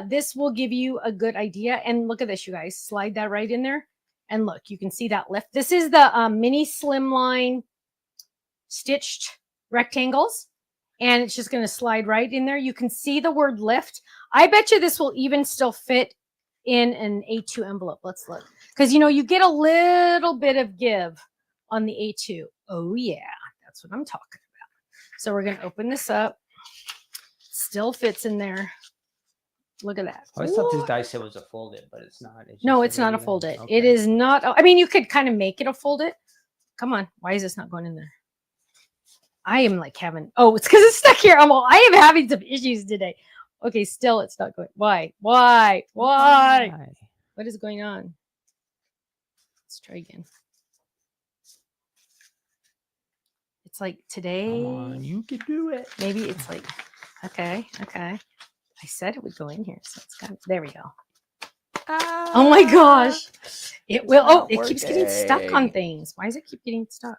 this will give you a good idea. And look at this, you guys. Slide that right in there. And look, you can see that lift. This is the mini slimline stitched rectangles. And it's just going to slide right in there. You can see the word lift. I bet you this will even still fit in an A2 envelope. Let's look. Because, you know, you get a little bit of give on the A2. Oh, yeah. That's what I'm talking about. So we're going to open this up. Still fits in there. Look at that. I always thought this die set was a folded, but it's not. No, it's not a folded. Okay. It is not. I mean, you could kind of make it a folded. Come on. Why is this not going in there? I am like having, it's because it's stuck here. I am having some issues today. Okay, still it's not going. Why? What is going on? Let's try again. It's like today. Come on, you can do it. Maybe it's like, okay. I said it would go in here, so it's got. There we go. Oh my gosh! It will. Oh, it keeps getting stuck on things. Why does it keep getting stuck?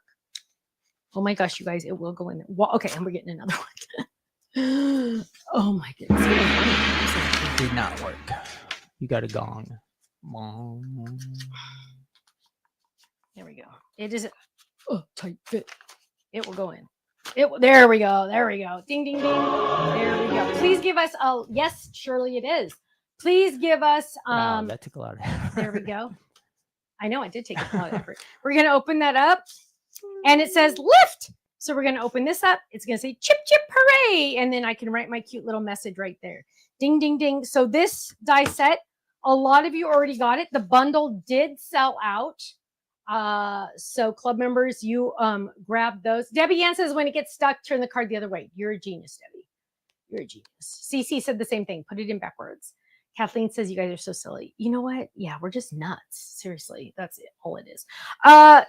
Oh my gosh, you guys! It will go in there. Well, okay, and we're getting another one. Oh my goodness! It did not work. You got a gong. There we go. It is. Oh, tight fit. It will go in. There we go. Ding, ding, ding. There we go. Please give us a yes. Surely it is. Please give us. Wow, that took a lot of effort. There we go. I know it did take a lot of effort. We're gonna open that up. and it says lift. So we're going to open this up. It's going to say chip, chip, hooray. And then I can write my cute little message right there. Ding, ding, ding. So this die set, a lot of you already got it. The bundle did sell out. So club members, you grab those. Debbie Ann says when it gets stuck, turn the card the other way. You're a genius, Debbie. You're a genius. Cece said the same thing. Put it in backwards. Kathleen says you guys are so silly. You know what? Yeah, we're just nuts. Seriously, that's it. All it is.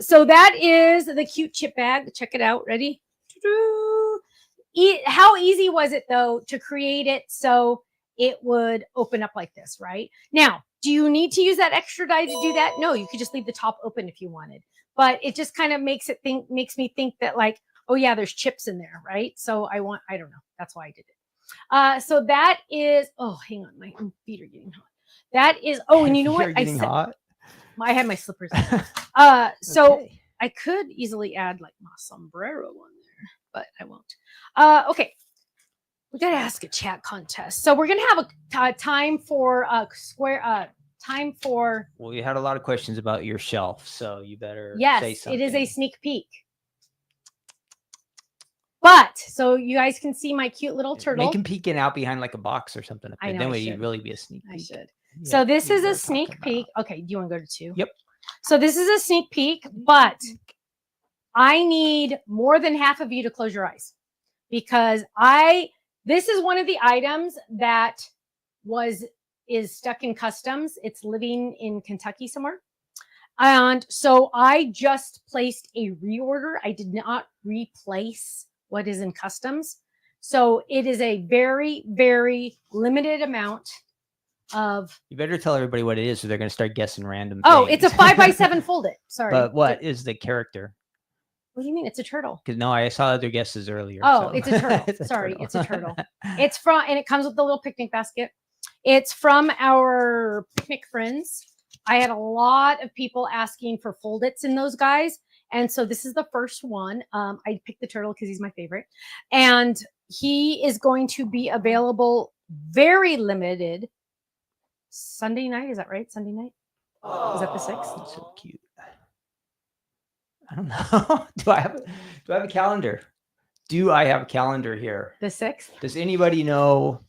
So that is the cute chip bag. Check it out. Ready? How easy was it though to create it so it would open up like this, right? Now, do you need to use that extra die to do that? No, you could just leave the top open if you wanted. But it just kind of makes me think that like, oh yeah, there's chips in there, right? So I don't know. That's why I did it. So that is, oh, hang on, my feet are getting hot. That is, oh, and you know what? Hot? I had my slippers on. So Okay. I could easily add like my sombrero on there, but I won't. Okay. We got to ask a chat contest. So we're going to have a time for Well, you had a lot of questions about your shelf, so you better say yes, something. it is a sneak peek. But so you guys can see my cute little turtle. Make him peeking out behind like a box or something. I know, then I would should. really be a sneak peek. I should. Yeah, So this you is were a sneak talking peek. about. Okay, do you want to go to 2? Yep. So this is a sneak peek, but I need more than half of you to close your eyes because this is one of the items that is stuck in customs. It's living in Kentucky somewhere. And so I just placed a reorder. I did not replace what is in customs. So it is a very, very limited amount of. You better tell everybody what it is, so they're going to start guessing random. Oh, things. it's a 5x7 folded. Sorry. But what is the character? What do you mean? It's a turtle. Because no, I saw other guesses earlier. Oh, so. it's a turtle. Sorry, it's a turtle. It's from, and it comes with the little picnic basket. It's from our picnic friends. I had a lot of people asking for fold-its in those guys. And so this is the first one. I picked the turtle because he's my favorite. And he is going to be available very limited Sunday night. Is that right? Sunday night? Is that the 6th? It's so cute. I don't know. Do I have a calendar? Do I have a calendar here? The 6th? Does anybody know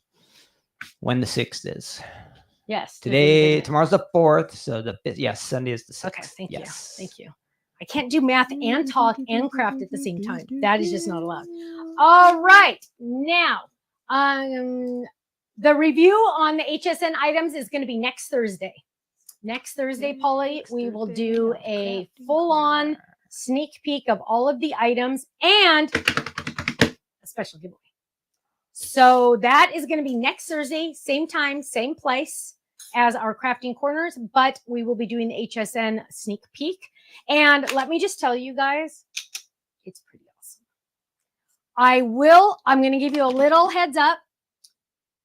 when the 6th is? Yes. Tomorrow's the 4th. So the 5th, yes, Sunday is the 6th. Okay, thank you. Yes. Thank you. I can't do math and talk and craft at the same time. That is just not allowed. All right. Now, the review on the HSN items is going to be next Thursday. Next Thursday, Polly, we will do a full-on sneak peek of all of the items and a special giveaway. So that is going to be next Thursday, same time, same place as our crafting corners, but we will be doing the HSN sneak peek. And let me just tell you guys, it's pretty awesome. I'm going to give you a little heads up.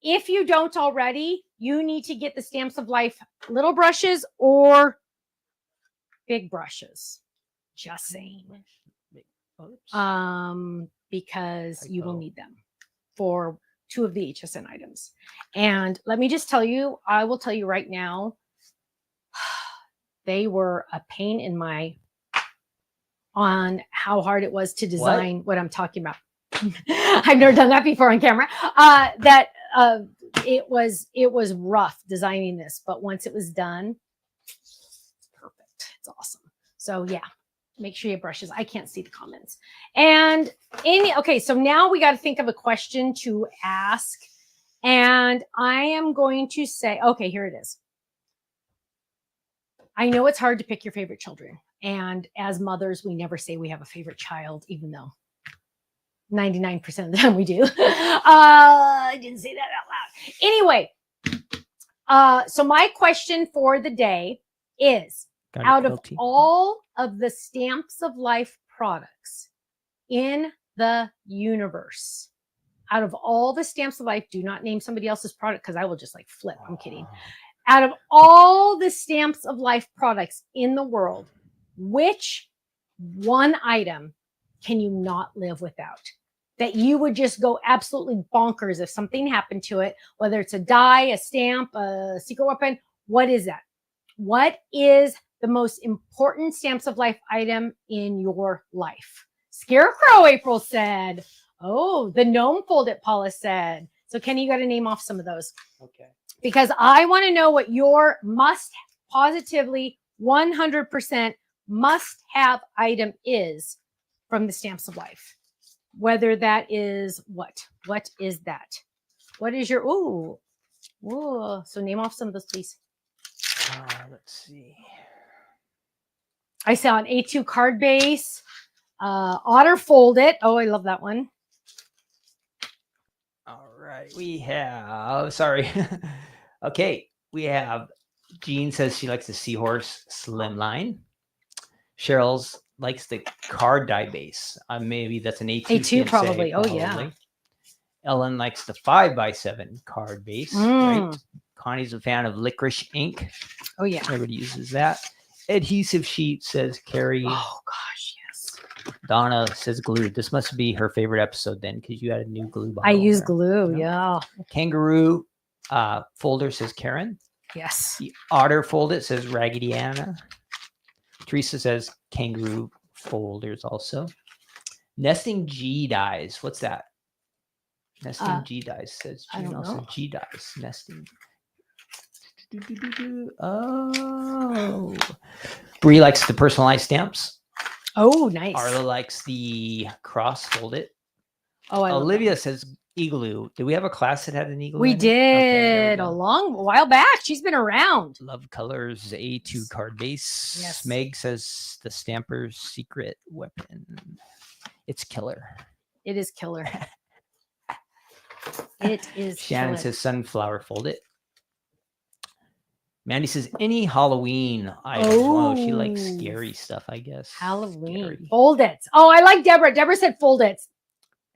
If you don't already, you need to get the Stamps of Life little brushes or big brushes. Just saying. Because you will need them for 2 of the HSN items. And let me just tell you, I will tell you right now, they were a pain in on how hard it was to design what I'm talking about. I've never done that before on camera. It was rough designing this, but once it was done, it's perfect. It's awesome. So yeah, make sure you have brushes. I can't see the comments. And okay, so now we got to think of a question to ask. And I am going to say, okay, here it is. I know it's hard to pick your favorite children. And as mothers, we never say we have a favorite child, even though 99% of the time we do. I didn't say that out loud. Anyway, so my question for the day is, out of all of the Stamps of Life products in the universe, out of all the Stamps of Life, do not name somebody else's product because I will just like flip. I'm kidding. Out of all the Stamps of Life products in the world, which one item can you not live without? That you would just go absolutely bonkers if something happened to it, whether it's a die, a stamp, a secret weapon. What is that? What is the most important Stamps of Life item in your life? Scarecrow, April said. Oh, the gnome folded, Paula said. So Kenny, you got to name off some of those. Okay. Because I want to know what your positively 100% must have item is from the Stamps of Life. Whether that is what? What is that? What is your, ooh. So name off some of those, please. Let's see. I saw an A2 card base. Otter Folded. Oh, I love that one. All right. We have, sorry. Okay. We have, Jean says she likes the Seahorse Slimline. Cheryl's likes the card die base. Maybe that's an A2. A2 probably. Oh, yeah. Ellen likes the 5x7 card base. Right. Connie's a fan of licorice ink. Oh, yeah. Everybody uses that. Adhesive sheet, says Carrie. Oh, gosh, yes. Donna says glue. This must be her favorite episode then, because you had a new glue bottle. I use there. glue, yeah. Kangaroo folder, says Karen. Yes. The otter folded, says Raggedy Anna. Teresa says kangaroo folders also. Nesting G dies. What's that? Nesting G dies, says I Jean. don't Also know. G dies. Nesting. Oh. Bree likes the personalized stamps. Oh, nice. Arla likes the cross folded. Oh, I love Olivia says igloo. Did we have a class that had an igloo? we in it? Okay, there we did a go. long while back. She's been around. Love colors, A2 card base. Yes. Meg says the Stamper's secret weapon. It's killer. It is killer. It is Shannon killer. says sunflower folded. Mandy says any Halloween items. Oh, she likes Oh. scary stuff, I guess. Halloween. Scary. Fold it. Oh, I like Deborah. Deborah said fold it.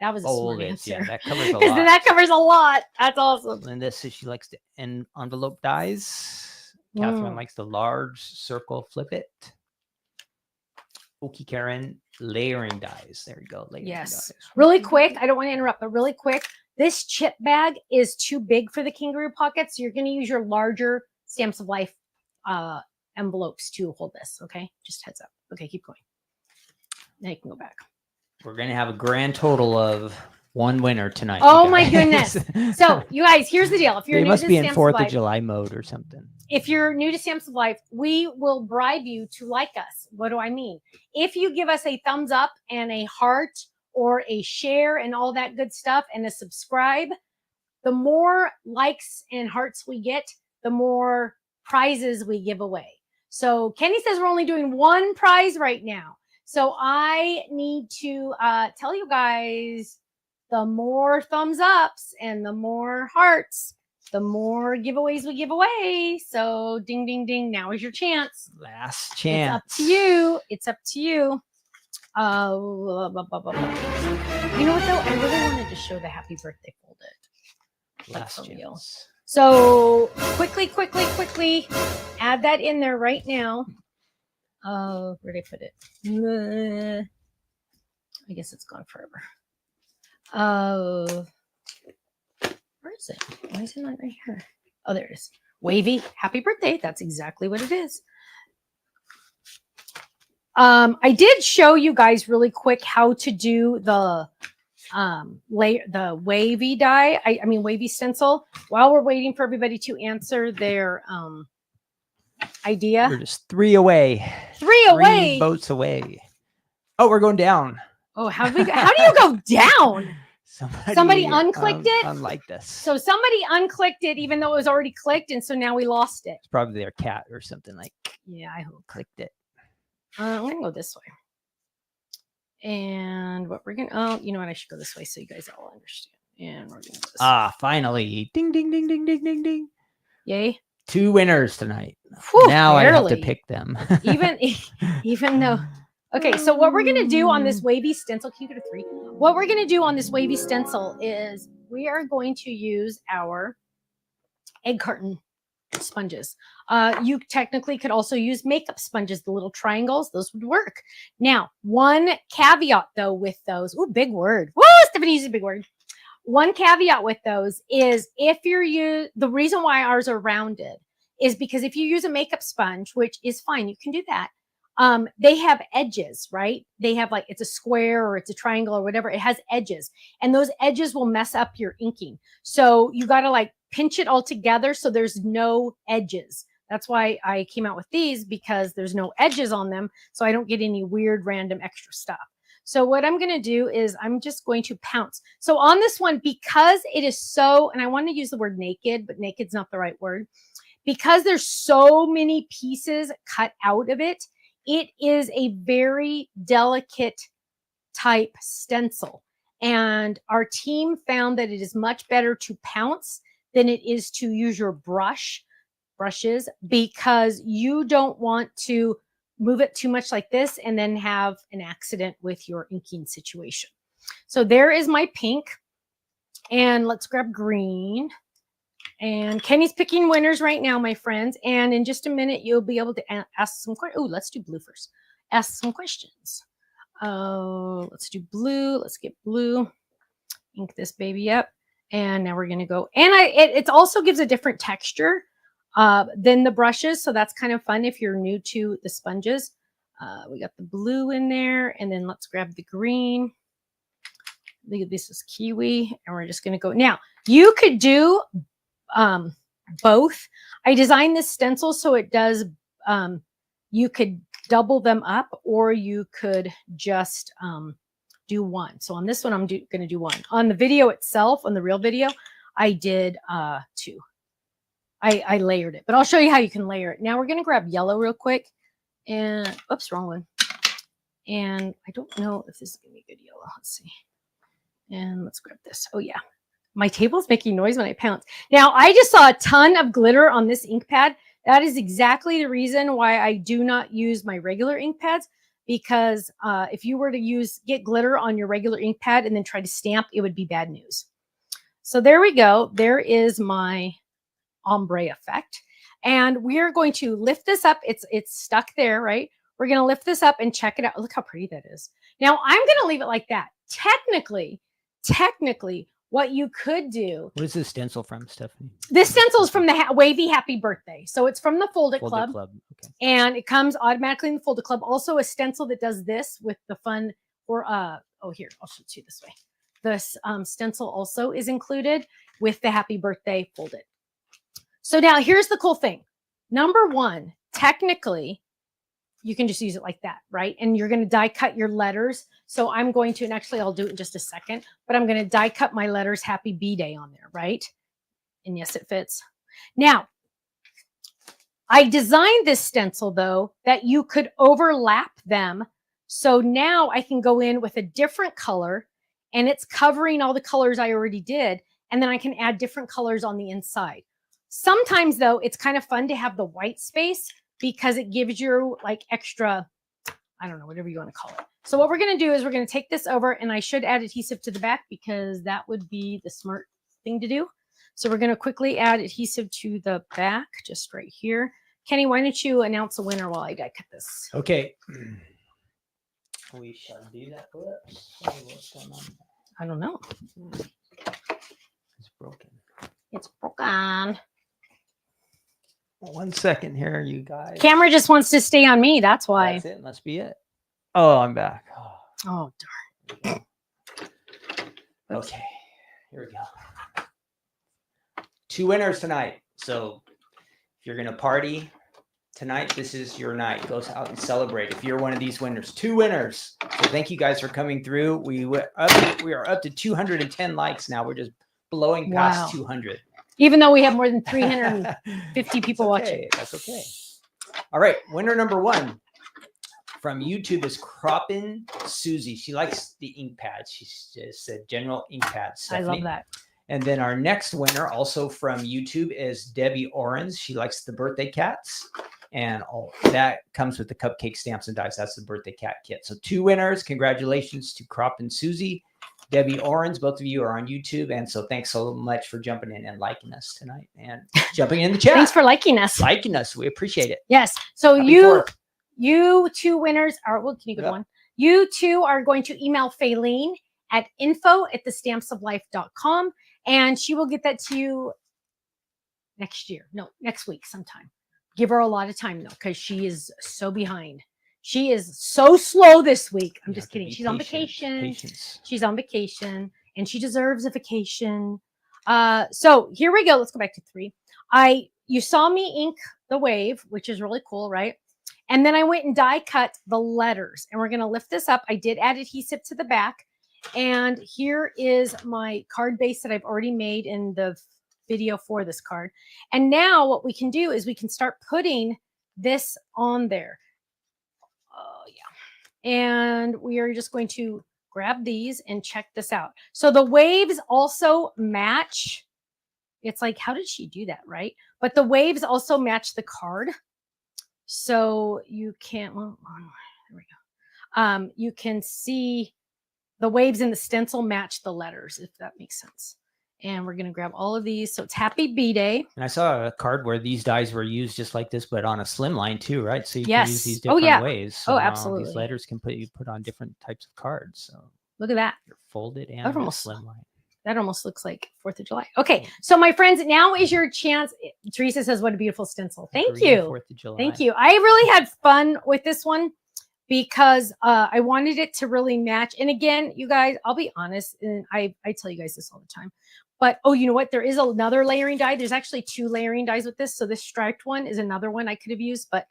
That was a smart Fold it. answer. Yeah, that covers a Because lot. that covers a lot. That's awesome. Linda says she likes the envelope dies. Catherine likes the large circle flip it. Okie Karen, layering dies. There you go. Layering Yes. dies. Really quick. I don't want to interrupt, but really quick. This chip bag is too big for the kangaroo pocket. So you're going to use your larger Stamps of Life envelopes to hold this. Okay. Just heads up. Okay. Keep going. Now you can go back. We're going to have a grand total of one winner tonight. Oh you my guys. goodness. So you guys, here's the deal. If you're They new must to be in Stamps 4th of of Life, July mode or something. if you're new to Stamps of Life, we will bribe you to like us. What do I mean? If you give us a thumbs up and a heart or a share and all that good stuff and a subscribe, the more likes and hearts we get, the more prizes we give away. So Kenny says we're only doing one prize right now. So I need to tell you guys, the more thumbs ups and the more hearts, the more giveaways we give away. So ding, ding, ding. Now is your chance. Last chance. It's up to you. It's up to you. You know what though? I really wanted to show the happy birthday folded. Last for real. chance. So quickly, add that in there right now. Where'd I put it? I guess it's gone forever. Where is it? Why is it not right here? Oh, there it is. Wavy, happy birthday. That's exactly what it is. I did show you guys really quick how to do the wavy die. I mean wavy stencil. While we're waiting for everybody to answer their idea. We're just 3 away. 3 away. 3 votes away. Oh, we're going down. Oh, how do you go down? Somebody unclicked it? Unliked us. So somebody unclicked it even though it was already clicked, and so now we lost it. It's probably their cat or something like Yeah, I hope. clicked it. I'm gonna go this way. And what we're gonna you know what, I should go this way so you guys all understand. And we're gonna go this way. Finally. Ding ding ding ding ding ding ding. Yay. 2 winners tonight. Whew, now I have to barely. pick them. even though. Okay, so what we're gonna do on this wavy stencil, can you go to 3? What we're gonna do on this wavy stencil is we are going to use our egg carton sponges. You technically could also use makeup sponges, the little triangles, those would work. Now, one caveat though with those, big word. Woo, Stephanie uses a big word. One caveat with those is if you're the reason why ours are rounded is because if you use a makeup sponge, which is fine, you can do that. They have edges, right? They have like, it's a square or it's a triangle or whatever. It has edges, and those edges will mess up your inking. So you got to like pinch it all together so there's no edges. That's why I came out with these, because there's no edges on them. So I don't get any weird random extra stuff. So what I'm going to do is I'm just going to pounce. So on this one, because it is so, and I want to use the word naked, but naked's not the right word, because there's so many pieces cut out of it, it is a very delicate type stencil. And our team found that it is much better to pounce than it is to use your brushes, because you don't want to move it too much like this and then have an accident with your inking situation. So there is my pink, and let's grab green. And Kenny's picking winners right now, my friends. And in just a minute, you'll be able to ask some questions. Oh, let's do blue first. Ask some questions. Let's do blue. Let's get blue. Ink this baby up. And now we're going to go. And it also gives a different texture than the brushes. So that's kind of fun if you're new to the sponges. We got the blue in there, and then let's grab the green. This is kiwi, and we're just going to go. Now you could do both. I designed this stencil so it does, you could double them up, or you could just do one. So on this one, I'm going to do one. On the video itself, on the real video, I did two. I layered it, but I'll show you how you can layer it. Now we're going to grab yellow real quick, and oops, wrong one. And I don't know if this is going to be a good yellow. Let's see. And let's grab this. Oh yeah. My table's making noise when I pounce. Get I just saw a ton of glitter on this ink pad. That is exactly the reason why I do not use my regular ink pads, because if you were to get glitter on your regular ink pad and then try to stamp, it would be bad news. So there we go. There is my ombre effect. And we are going to lift this up. It's stuck there, right? We're going to lift this up and check it out. Look how pretty that is. Now I'm going to leave it like that. Technically, what you could do. What is this stencil from, Stephanie? This stencil is from the Wavy Happy Birthday. So it's from the Fold It Club. Okay. And it comes automatically in the Fold It Club. Also a stencil that does this with the fun, or oh, here, I'll show it to you this way. This stencil also is included with the Happy Birthday Fold It. So now here's the cool thing. Number one, technically, you can just use it like that, right? And you're going to die cut your letters. So I'm going to, and actually I'll do it in just a second, but I'm going to die cut my letters Happy B-Day on there, right? And yes, it fits. Now, I designed this stencil though, that you could overlap them. So now I can go in with a different color, and it's covering all the colors I already did. And then I can add different colors on the inside. Sometimes though, it's kind of fun to have the white space, because it gives you like extra, I don't know, whatever you want to call it. So what we're going to do is we're going to take this over, and I should add adhesive to the back, because that would be the smart thing to do. So we're going to quickly add adhesive to the back, just right here. Kenny, why don't you announce a winner while I die cut this? Okay. We shall do that. What's going on? I don't know. It's broken. It's broken. 1 second here, you guys. Camera just wants to stay on me. That's why. That's it. Must be it. Oh, I'm back. Oh, darn. Okay. Here we go. 2 winners tonight. So if you're going to party tonight, this is your night. Go out and celebrate. If you're one of these winners, 2 winners. So thank you guys for coming through. We are up to 210 likes now. We're just blowing past 200. Even though we have more than 350 people watching. That's okay. All right. Winner number 1 from YouTube is Croppin' Susie. She likes the ink pads. She just said general ink pads. Stephanie. I love that. And then our next winner, also from YouTube, is Debbie Orange. She likes the birthday cats. And that comes with the cupcake stamps and dice. That's the birthday cat kit. So 2 winners. Congratulations to Croppin' Susie. Debbie Orange, both of you are on YouTube. And so thanks so much for jumping in and liking us tonight and jumping in the chat. Thanks for liking us. Liking us. We appreciate it. Yes. So Happy you 2 winners are, well, can you go to one? You 2 are going to email Faylene at info@thestampsoflife.com, and she will get that to you next year. No, next week sometime. Give her a lot of time though, because she is so behind. She is so slow this week. I'm You just have to kidding. be She's on patient. vacation. Patience. She's on vacation and she deserves a vacation. So here we go. Let's go back to 3. You saw me ink the wave, which is really cool, right? And then I went and die cut the letters, and we're going to lift this up. I did add adhesive to the back, and here is my card base that I've already made in the video for this card. And now what we can do is we can start putting this on there. Oh yeah. And we are just going to grab these and check this out. So the waves also match. It's like, how did she do that, right? But the waves also match the card. So you can't, well, there we go. You can see the waves in the stencil match the letters, if that makes sense. And we're going to grab all of these. So it's Happy B-Day. And I saw a card where these dies were used just like this, but on a slim line too, right? So you can Yes. use these Oh, different yeah. ways. Oh, So absolutely. these letters can put on different types of cards. So Look at that. they're folded and That on a almost- slim line. That almost looks like 4th of July. Okay, so my friends, now is your chance. Teresa says, what a beautiful stencil. Thank Green you. 4th of July. Thank you. I really had fun with this one because I wanted it to really match. And again, you guys, I'll be honest, and I tell you guys this all the time. But, oh, you know what? There is another layering die. There's actually 2 layering dies with this. So this striped one is another one I could have used, but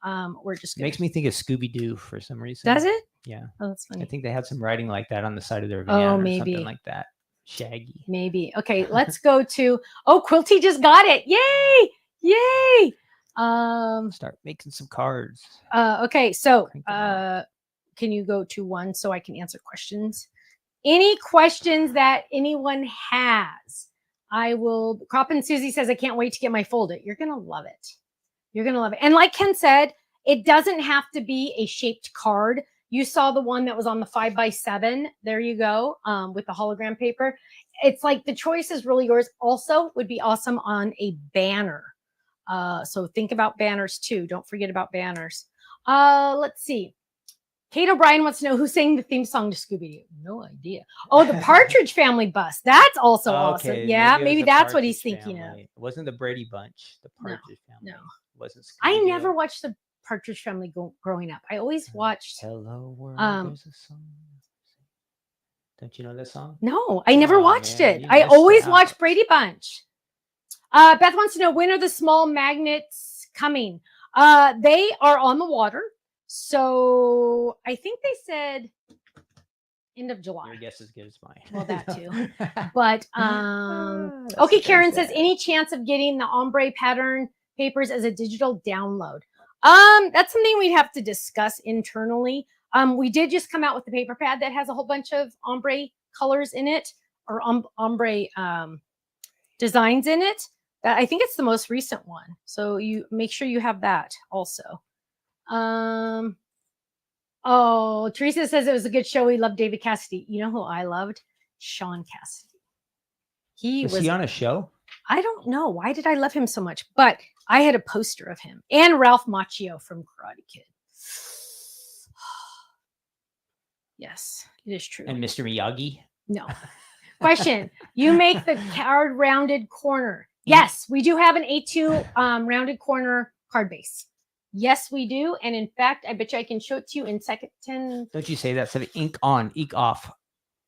we're just going to. Makes me think of Scooby-Doo for some reason. Does it? Yeah. Oh, that's funny. I think they had some writing like that on the side of their van Oh, or maybe. something like that. Shaggy. Maybe. Okay, let's go to, oh, Quilty just got it. Yay! Yay! Start making some cards. Okay, so Crank them out. can you go to 1 so I can answer questions? Any questions that anyone has? I will. Crop and Susie says, I can't wait to get my folded. You're going to love it. You're going to love it. And like Ken said, it doesn't have to be a shaped card. You saw the one that was on the 5x7. There you go. With the hologram paper. It's like the choice is really yours. Also would be awesome on a banner. So think about banners too. Don't forget about banners. Let's see. Kate O'Brien wants to know who sang the theme song to Scooby-Doo. No idea. Oh, the Partridge Family bus. That's also awesome. Yeah, maybe that's what he's thinking of. It wasn't the Brady Bunch, the Partridge Family. No. It wasn't I Scooby-Doo. never watched the Partridge Family growing up. I always watched. Hello World, there's a song. Don't you know that song? No, I never Aw, watched man, it. you I missed always out. watched Brady Bunch. Beth wants to know, when are the small magnets coming? They are on the water. So I think they said end of July. Your guess is as good as mine. Well, that too. But That's okay, so Karen says, sad. any chance of getting the ombre pattern papers as a digital download? That's something we'd have to discuss internally. We did just come out with the paper pad that has a whole bunch of ombre colors in it, or ombre designs in it. I think it's the most recent one. So you make sure you have that also. Oh, Teresa says it was a good show. We loved David Cassidy. You know who I loved? Sean Cassidy. Was he on a show? I don't know. Why did I love him so much? But I had a poster of him and Ralph Macchio from Karate Kid. Yes, it is true. And Mr. Miyagi? No. Question. You make the card rounded corner. Yes, we do have an A2 rounded corner card base. Yes, we do. And in fact, I bet you I can show it to you in second 10. Don't you say that? So ink on, ink off.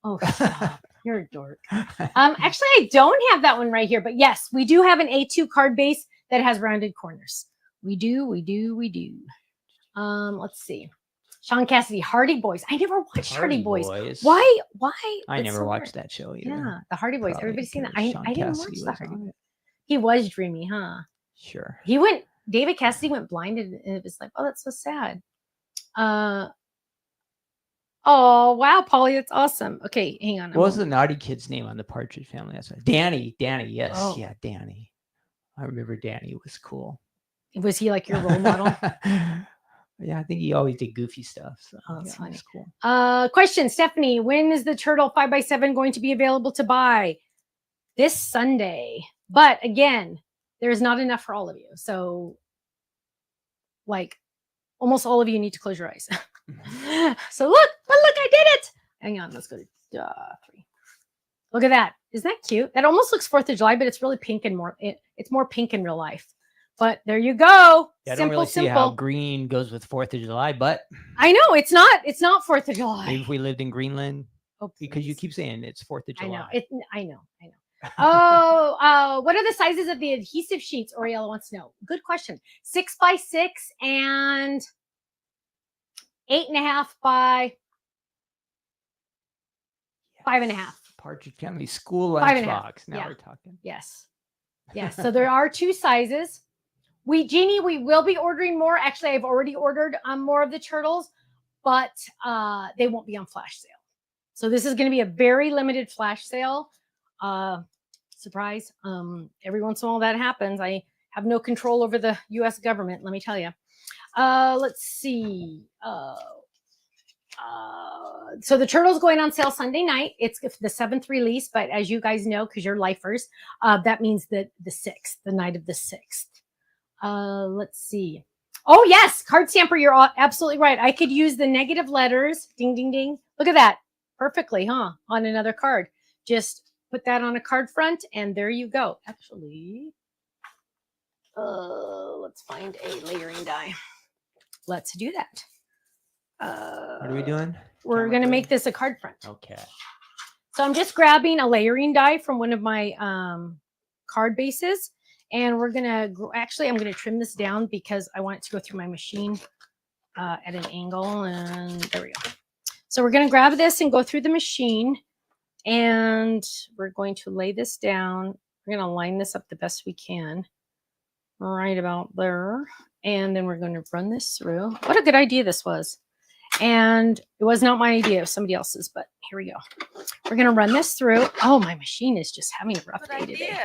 Oh, stop. You're a dork. Actually, I don't have that one right here. But yes, we do have an A2 card base that has rounded corners. We do. Let's see. Sean Cassidy, Hardy Boys. I never watched Hardy Boys. Why? I It's never so watched weird. that show either. Yeah, the Hardy Boys. Probably Everybody's seen that. because I Sean didn't Cassidy watch the was Hardy on Boys. it. He was dreamy, huh? Sure. David Cassidy went blinded, and it was like, oh, that's so sad. Oh, wow, Polly, that's awesome. Okay, hang on. What was the naughty kid's name on the Partridge Family? That's right. Danny, yes. Oh. Yeah, Danny. I remember Danny was cool. Was he like your role model? Yeah, I think he always did goofy stuff. So Oh, that's yeah, funny. it was cool. Question, Stephanie, when is the Turtle 5x7 going to be available to buy? This Sunday. But again, there's not enough for all of you. So, like, almost all of you need to close your eyes. So look, I did it. Hang on, let's go to 3. Look at that. Isn't that cute? That almost looks 4th of July, but it's really pink and it's more pink in real life. But there you go. Yeah, I don't Simple, really see simple. how green goes with 4th of July, but I know it's not 4th of July. maybe if we lived in Greenland, Oh, because you please. keep saying it's 4th of July. I know. Oh, what are the sizes of the adhesive sheets? Oriella wants to know. Good question. 6 by 6 and 8.5 by 5.5. Partridge County School 5.5. lunchbox. Now Yeah. we're talking. Yes. Yes. So there are 2 sizes. Jeannie, we will be ordering more. Actually, I've already ordered more of the turtles, but they won't be on flash sale. So this is going to be a very limited flash sale. Surprise. Every once in a while that happens. I have no control over the US government, let me tell you. Let's see. So the turtle's going on sale Sunday night. It's the 7th release, but as you guys know, because you're lifers, that means the 6th, the night of the 6th. Let's see. Oh yes, card stamper, you're absolutely right. I could use the negative letters. Ding, ding, ding. Look at that. Perfectly, huh? On another card. Just put that on a card front, and there you go. Actually, let's find a layering die. Let's do that. What are we doing? We're going to make this a card front. Okay. So I'm just grabbing a layering die from one of my card bases. And we're going to, actually, I'm going to trim this down because I want it to go through my machine at an angle. And there we go. So we're going to grab this and go through the machine. And we're going to lay this down. We're going to line this up the best we can. Right about there. And then we're going to run this through. What a good idea this was. And it was not my idea, it was somebody else's, but here we go. We're going to run this through. Oh, my machine is just having a rough day today.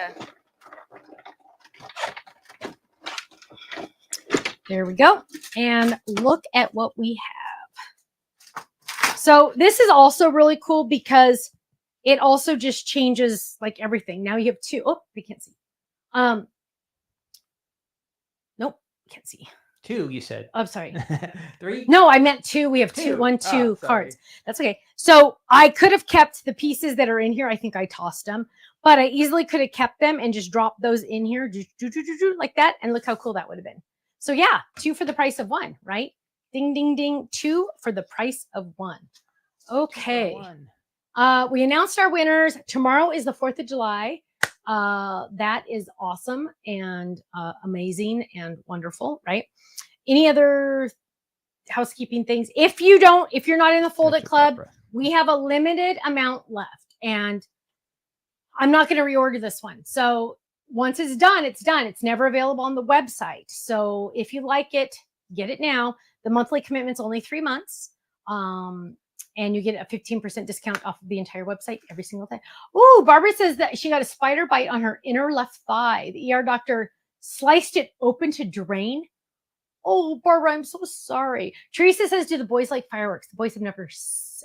There we go. And look at what we have. So this is also really cool because it also just changes like everything. Now you have 2. Oh, we can't see. Nope, can't see. 2, you said. I'm sorry. 3? No, I meant 2. We have 2, 1, 2 cards. That's okay. So I could have kept the pieces that are in here. I think I tossed them, but I easily could have kept them and just dropped those in here like that. And look how cool that would have been. So yeah, 2 for the price of 1, right? Ding, ding, ding. 2 for the price of 1. Okay. We announced our winners. Tomorrow is the 4th of July. That is awesome and amazing and wonderful, right? Any other housekeeping things? If you're not in the Fold It Club, we have a limited amount left, and I'm not going to reorder this one. So once it's done, it's done. It's never available on the website. So if you like it, get it now. The monthly commitment's only 3 months. And you get a 15% discount off of the entire website every single day. Oh, Barbara says that she got a spider bite on her inner left thigh. The ER doctor sliced it open to drain. Oh, Barbara, I'm so sorry. Teresa says, do the boys like fireworks? The boys have never.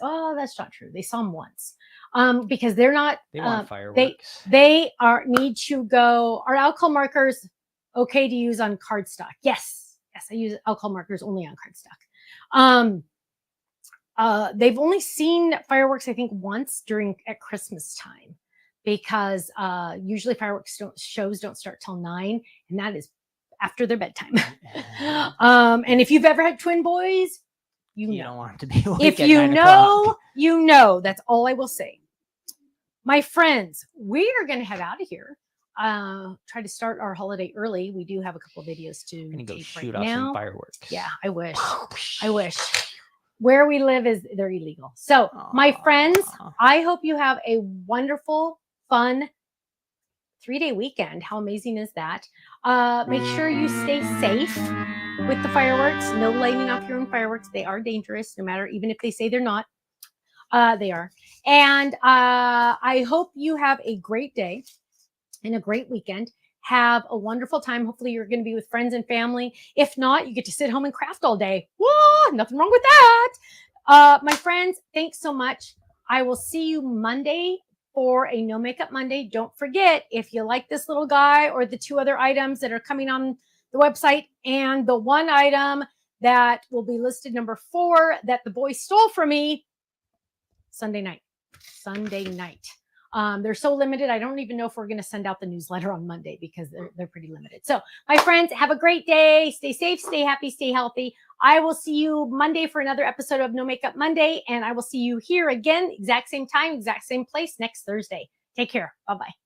Oh, that's not true. They saw them once. Because they're not. They want fireworks. They need to go. Are alcohol markers okay to use on cardstock? Yes. Yes, I use alcohol markers only on cardstock. They've only seen fireworks, I think, once at Christmas time, because usually fireworks shows don't start till 9, and that is after their bedtime. And if you've ever had twin boys, you know. Don't want to be awake if at you 9 know, o'clock. you know. That's all I will say. My friends, we are going to head out of here. Try to start our holiday early. We do have a couple of videos to Go take shoot right off now. some fireworks. Yeah, I wish. I wish. Where we live they're illegal. So my friends, I hope you have a wonderful, fun 3-day weekend. How amazing is that? Make sure you stay safe with the fireworks. No lighting off your own fireworks. They are dangerous, no matter, even if they say they're not. They are. And I hope you have a great day and a great weekend. Have a wonderful time. Hopefully you're going to be with friends and family. If not, you get to sit home and craft all day. Whoa, nothing wrong with that. My friends, thanks so much. I will see you Monday for a No Makeup Monday. Don't forget, if you like this little guy or the 2 other items that are coming on the website and the 1 item that will be listed number 4 that the boy stole from me, Sunday night. They're so limited. I don't even know if we're going to send out the newsletter on Monday because they're pretty limited. So my friends, have a great day. Stay safe, stay happy, stay healthy. I will see you Monday for another episode of No Makeup Monday. And I will see you here again, exact same time, exact same place next Thursday. Take care. Bye-bye.